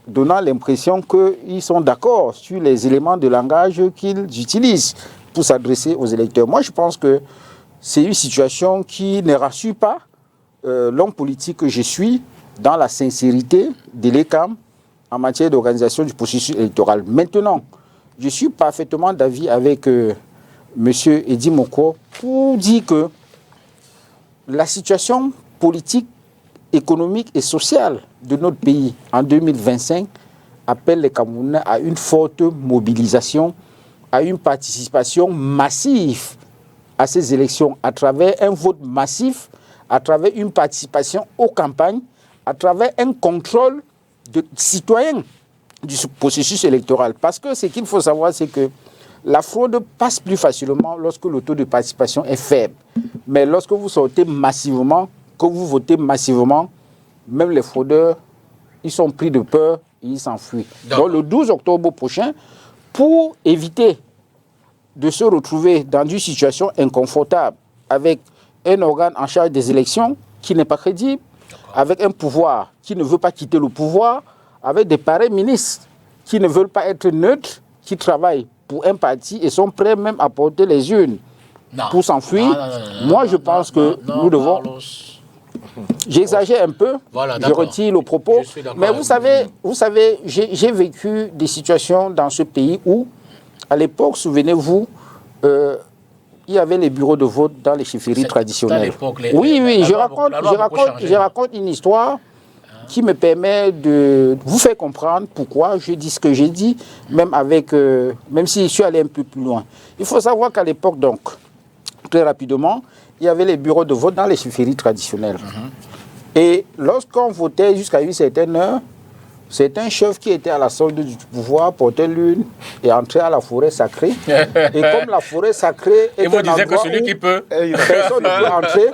donnant l'impression qu'ils sont d'accord sur les éléments de langage qu'ils utilisent pour s'adresser aux électeurs. Moi, je pense que c'est une situation qui ne rassure pas l'homme politique que je suis dans la sincérité de l'ECAM en matière d'organisation du processus électoral. Maintenant, je suis parfaitement d'avis avec M. Eddy Moko pour dire que la situation politique, économique et sociale de notre pays en 2025 appelle les Camerounais à une forte mobilisation, à une participation massive à ces élections à travers un vote massif, à travers une participation aux campagnes, à travers un contrôle de citoyens du processus électoral. Parce que ce qu'il faut savoir, c'est que la fraude passe plus facilement lorsque le taux de participation est faible. Mais lorsque vous sortez massivement, que vous votez massivement, même les fraudeurs, ils sont pris de peur et ils s'enfuient. Donc le 12 octobre prochain, pour éviter de se retrouver dans une situation inconfortable avec un organe en charge des élections qui n'est pas crédible, avec un pouvoir qui ne veut pas quitter le pouvoir, avec des pareils ministres qui ne veulent pas être neutres, qui travaillent pour un parti et sont prêts même à porter les urnes pour s'enfuir. Moi, je pense que nous devons... J'exagère un peu, voilà, je retire le propos, mais vous savez, j'ai vécu des situations dans ce pays où, à l'époque, souvenez-vous, il y avait les bureaux de vote dans les chefferies traditionnelles. Oui, je raconte une histoire qui me permet de vous faire comprendre pourquoi je dis ce que j'ai dit, même si je suis allé un peu plus loin. Il faut savoir qu'à l'époque, donc, très rapidement, il y avait les bureaux de vote dans les chefferies traditionnelles. Et lorsqu'on votait jusqu'à une certaine heure, c'est un chef qui était à la solde du pouvoir, portait l'une et entrait à la forêt sacrée. Et comme la forêt sacrée est un endroit que celui qui peut, personne ne peut entrer,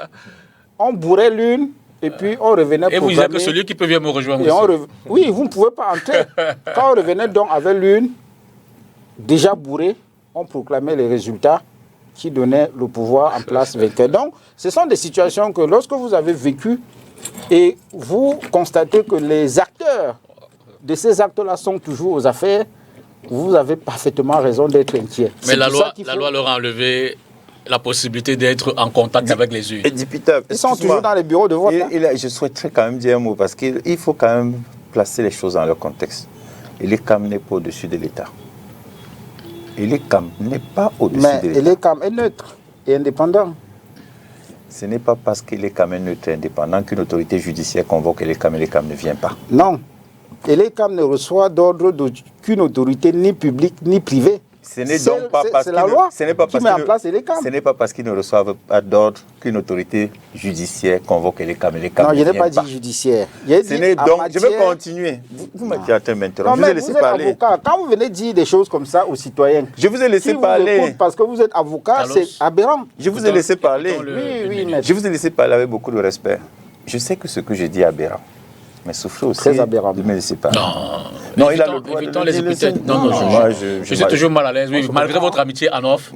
on bourrait l'une et puis on revenait pour... Et vous disiez que celui qui peut vient me rejoindre aussi. Oui, vous ne pouvez pas entrer. Quand on revenait donc avec l'une déjà bourrée, on proclamait les résultats qui donnaient le pouvoir en place vainqueur. Donc, ce sont des situations que lorsque vous avez vécu et vous constatez que les acteurs de ces actes-là sont toujours aux affaires, vous avez parfaitement raison d'être inquiet. Mais la loi leur a enlevé la possibilité d'être en contact avec les urnes. Ils sont toujours dans les bureaux de vote. Je souhaiterais quand même dire un mot, parce qu'il faut quand même placer les choses dans leur contexte. Et l'ECAM n'est pas au-dessus de l'État. Et l'ECAM n'est pas au-dessus de l'État. Mais l'ECAM est neutre et indépendant. Ce n'est pas parce que l'ECAM est neutre et indépendant qu'une autorité judiciaire convoque l'ECAM et l'ECAM ne vient pas. Non. Et l'ECAM ne reçoit d'ordre d'aucune autorité, ni publique, ni privée. Ce n'est donc pas parce c'est la loi qui met en place l'ECAM. Ce n'est pas parce qu'ils ne reçoivent pas d'ordre qu'une autorité judiciaire convoque l'ECAM et l'ECAM. Non, je n'ai pas dit judiciaire. Je vais continuer. Vous m'avez atteint maintenant. Je vous ai laissé parler. Avocat. Quand vous venez dire des choses comme ça aux citoyens, je vous ai laissé parler. Parce que vous êtes avocat, c'est aberrant. Je vous ai laissé parler. Oui, maître. Je vous ai laissé parler avec beaucoup de respect. Je sais que ce que je dis est aberrant. Mais souffrez aussi très aberrant. De me laisser parler. Non, il a le droit évitons les épithètes. Non, je suis toujours mal à l'aise. Oui, malgré votre amitié en off,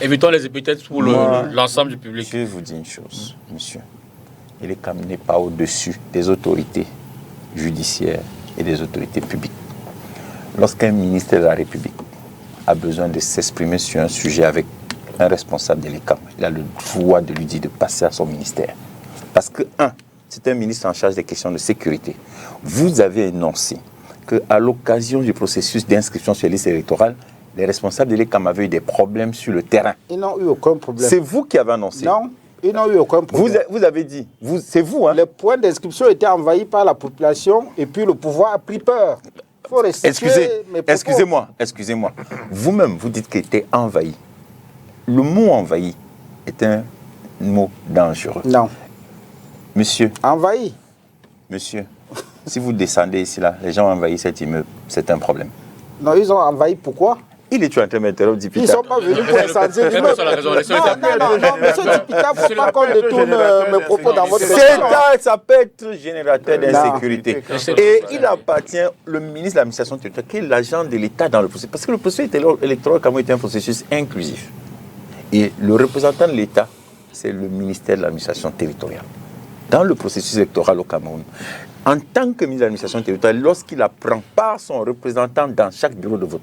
évitons les épithètes pour l'ensemble du public. Je vais vous dire une chose, monsieur. l'ECAM n'est pas au-dessus des autorités judiciaires et des autorités publiques. Lorsqu'un ministre de la République a besoin de s'exprimer sur un sujet avec un responsable de l'ECAM, il a le droit de lui dire de passer à son ministère. Parce que, c'est un ministre en charge des questions de sécurité. Vous avez énoncé qu'à l'occasion du processus d'inscription sur la liste électorale, les responsables de l'ECAM avaient eu des problèmes sur le terrain. Ils n'ont eu aucun problème. C'est vous qui avez annoncé. Non, ils n'ont eu aucun problème. Vous avez dit, c'est vous. Hein? Les points d'inscription étaient envahis par la population et puis le pouvoir a pris peur. Il faut Excusez-moi. Vous-même, vous dites qu'il était envahi. Le mot envahi est un mot dangereux. Non. Monsieur. Envahi. Monsieur, si vous descendez ici, là, les gens ont envahi cet immeuble, c'est un problème. Non, ils ont envahi pourquoi? Il est en train de m'interrompre, Dipita. Ils ne sont pas venus pour incendier l'immeuble. Non, monsieur Dipita, il ne faut pas qu'on détourne mes propos dans votre question. Ça peut être générateur d'insécurité. Et il appartient, le ministre de l'administration territoriale, qui est l'agent de l'État dans le processus. Parce que le processus électoral Cameroun est un processus inclusif. Et le représentant de l'État, c'est le ministère de l'administration territoriale. Dans le processus électoral au Cameroun, en tant que ministre de l'administration territoriale, lorsqu'il apprend par son représentant dans chaque bureau de vote,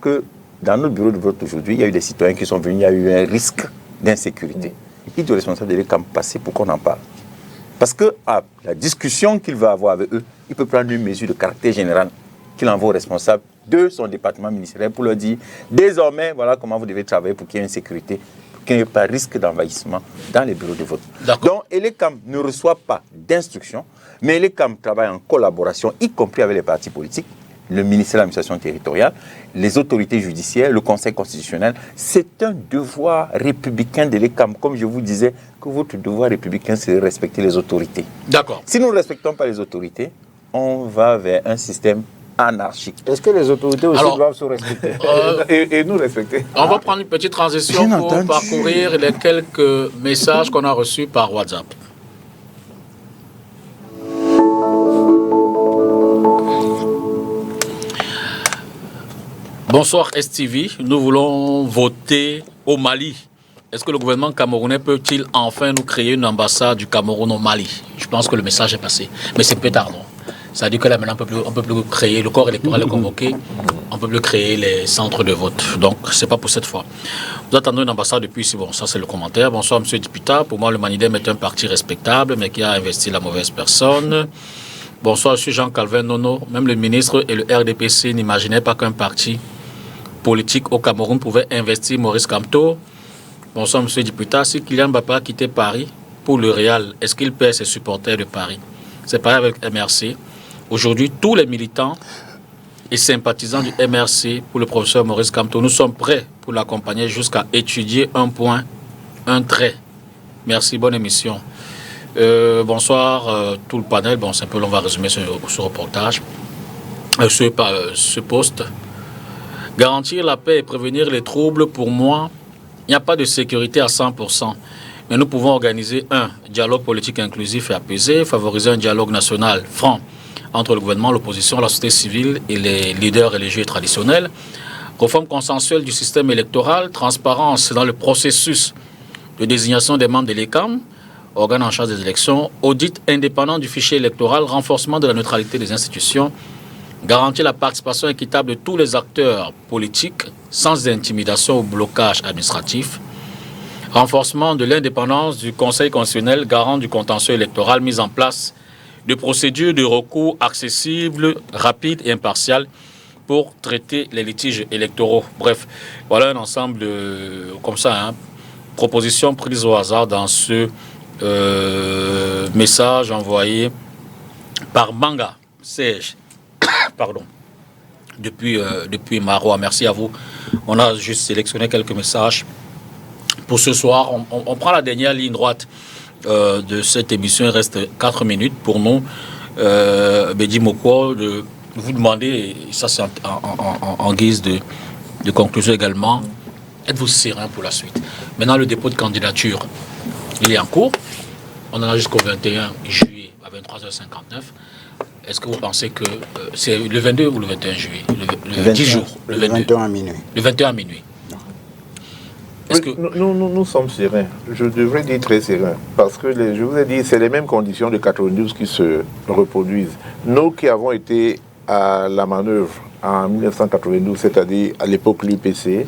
que dans notre bureau de vote aujourd'hui, il y a eu des citoyens qui sont venus, il y a eu un risque d'insécurité. Il doit être responsable de l'État passer pour qu'on en parle. Parce que la discussion qu'il va avoir avec eux, il peut prendre une mesure de caractère général qu'il envoie aux responsables de son département ministériel pour leur dire désormais, voilà comment vous devez travailler pour qu'il y ait une sécurité, pour qu'il n'y ait pas de risque d'envahissement dans les bureaux de vote. Donc, Elecam ne reçoit pas d'instructions, mais Elecam travaille en collaboration, y compris avec les partis politiques, le ministère de l'administration territoriale, les autorités judiciaires, le Conseil constitutionnel. C'est un devoir républicain de l'ECAM. Comme je vous disais, que votre devoir républicain, c'est de respecter les autorités. D'accord. Si nous ne respectons pas les autorités, on va vers un système anarchique. Est-ce que les autorités aussi doivent se respecter et nous respecter? On va prendre une petite transition pour parcourir les quelques messages qu'on a reçus par WhatsApp. Bonsoir STV, nous voulons voter au Mali. Est-ce que le gouvernement camerounais peut-il enfin nous créer une ambassade du Cameroun au Mali? Je pense que le message est passé, mais c'est peu tard, non? Ça veut dire que là maintenant on peut plus créer, le corps électoral est convoqué, on ne peut plus créer les centres de vote. Donc c'est pas pour cette fois. Nous attendons une ambassade depuis, bon, ça c'est le commentaire. Bonsoir Monsieur Dipita, pour moi le Manidem est un parti respectable, mais qui a investi la mauvaise personne. Bonsoir, je suis Jean-Calvin Nono. Même le ministre et le RDPC n'imaginaient pas qu'un parti politique au Cameroun pouvait investir Maurice Kamto. Bonsoir, monsieur Dipita. Si Kylian Mbappé a quitté Paris pour le Real, est-ce qu'il perd ses supporters de Paris? C'est pareil avec MRC. Aujourd'hui, tous les militants et sympathisants du MRC pour le professeur Maurice Kamto, nous sommes prêts pour l'accompagner jusqu'à étudier un point, un trait. Merci, bonne émission. Bonsoir, tout le panel. Bon, c'est un peu long, on va résumer ce reportage, ce poste. Garantir la paix et prévenir les troubles, pour moi, il n'y a pas de sécurité à 100%. Mais nous pouvons organiser un dialogue politique inclusif et apaisé, favoriser un dialogue national franc entre le gouvernement, l'opposition, la société civile et les leaders religieux et traditionnels, réforme consensuelle du système électoral, transparence dans le processus de désignation des membres de l'ECAM, organe en charge des élections, audit indépendant du fichier électoral, renforcement de la neutralité des institutions, garantir la participation équitable de tous les acteurs politiques sans intimidation ou blocage administratif, renforcement de l'indépendance du Conseil constitutionnel, garant du contentieux électoral, mise en place de procédures de recours accessibles, rapides et impartiales pour traiter les litiges électoraux. Bref, voilà un ensemble de, comme ça, propositions prises au hasard dans ce message envoyé par Manga Serge. Pardon, depuis Marois. Merci à vous. On a juste sélectionné quelques messages pour ce soir. On prend la dernière ligne droite de cette émission. Il reste 4 minutes pour nous. Bedi Moko, de vous demander, et ça c'est en guise de conclusion également, êtes-vous serein pour la suite? Maintenant, le dépôt de candidature, il est en cours. On en a jusqu'au 21 juillet à 23h59. Est-ce que vous pensez que c'est le 22 ou le 21 juillet? Le 10 jours. Le 21 à minuit. Le 21 à minuit. Oui, que... nous sommes sereins. Je devrais dire très sereins. Parce que, je vous ai dit, c'est les mêmes conditions de 92 qui se reproduisent. Nous qui avons été à la manœuvre en 1992, c'est-à-dire à l'époque l'UPC,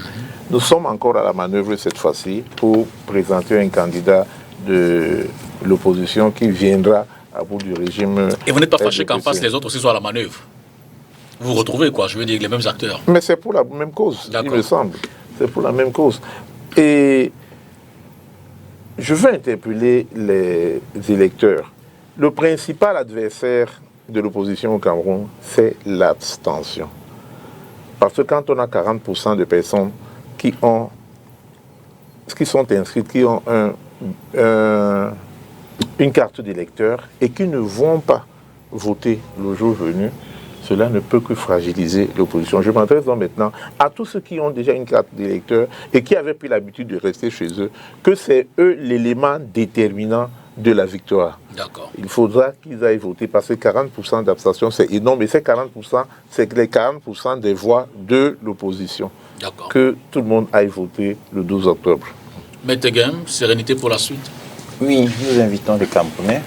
nous sommes encore à la manœuvre cette fois-ci pour présenter un candidat de l'opposition qui viendra à bout du régime. Et vous n'êtes pas fâché qu'en face les autres aussi soient à la manœuvre? Vous vous retrouvez, quoi, je veux dire, les mêmes acteurs. Mais c'est pour la même cause, il me semble. C'est pour la même cause. Et je veux interpeller les électeurs. Le principal adversaire de l'opposition au Cameroun, c'est l'abstention. Parce que quand on a 40% de personnes qui sont inscrites, qui ont une carte d'électeur et qui ne vont pas voter le jour venu, cela ne peut que fragiliser l'opposition. Je m'adresse donc maintenant à tous ceux qui ont déjà une carte d'électeur et qui avaient pris l'habitude de rester chez eux, que c'est eux l'élément déterminant de la victoire. D'accord. Il faudra qu'ils aillent voter parce que 40% d'abstention, c'est énorme. Et ces 40%, c'est les 40% des voix de l'opposition. D'accord. Que tout le monde aille voter le 12 octobre. Maître Guem, sérénité pour la suite? Oui, nous invitons les Camerounais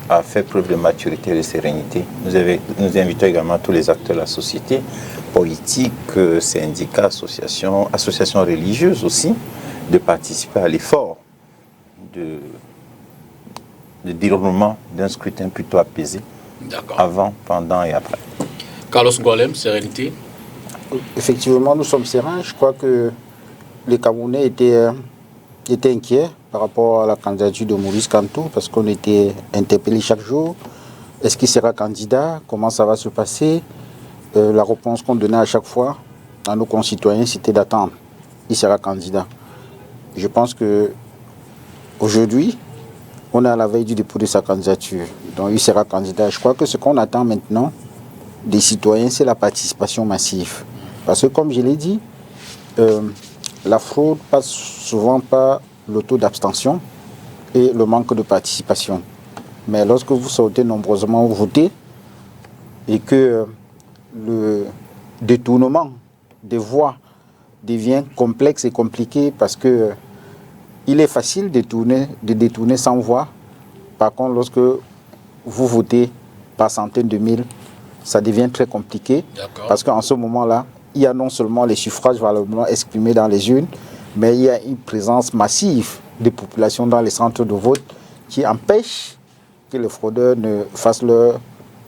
à faire preuve de maturité et de sérénité. Nous invitons également tous les acteurs de la société, politiques, syndicats, associations religieuses aussi, de participer à l'effort de déroulement d'un scrutin plutôt apaisé, avant, pendant et après. Carlos Ngolem, sérénité? Effectivement, nous sommes sereins. Je crois que les Camerounais étaient inquiets par rapport à la candidature de Maurice Kamto, parce qu'on était interpellés chaque jour. Est-ce qu'il sera candidat? Comment ça va se passer? La réponse qu'on donnait à chaque fois à nos concitoyens, c'était d'attendre. Il sera candidat. Je pense que aujourd'hui, on est à la veille du dépôt de sa candidature. Donc il sera candidat. Je crois que ce qu'on attend maintenant des citoyens, c'est la participation massive. Parce que comme je l'ai dit, la fraude passe souvent par le taux d'abstention et le manque de participation. Mais lorsque vous sortez nombreusement voter et que le détournement des voix devient complexe et compliqué parce que il est facile de détourner sans voix. Par contre, lorsque vous votez par centaines de mille, ça devient très compliqué. Parce qu'en ce moment-là, il y a non seulement les suffrages valablement exprimés dans les urnes, mais il y a une présence massive de populations dans les centres de vote qui empêche que les fraudeurs ne fassent leur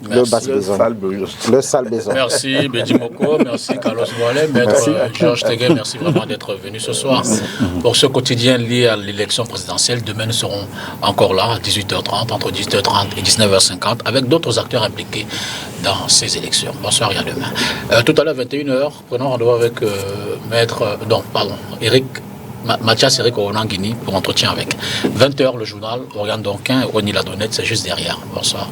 basse besogne. Le sale besoin. Merci Bédi Moko, merci Carlos Ngolem, maître Georges Teguet, merci vraiment d'être venu ce soir. Pour ce quotidien lié à l'élection présidentielle, demain nous serons encore là à 18h30, entre 18h30 et 19h50, avec d'autres acteurs impliqués dans ces élections. Bonsoir et à demain. Tout à l'heure, 21h, prenons rendez-vous avec Mathias Eric Onanguini pour entretien avec 20h le journal, Organe Donquin, Rony Ladonnette, c'est juste derrière. Bonsoir.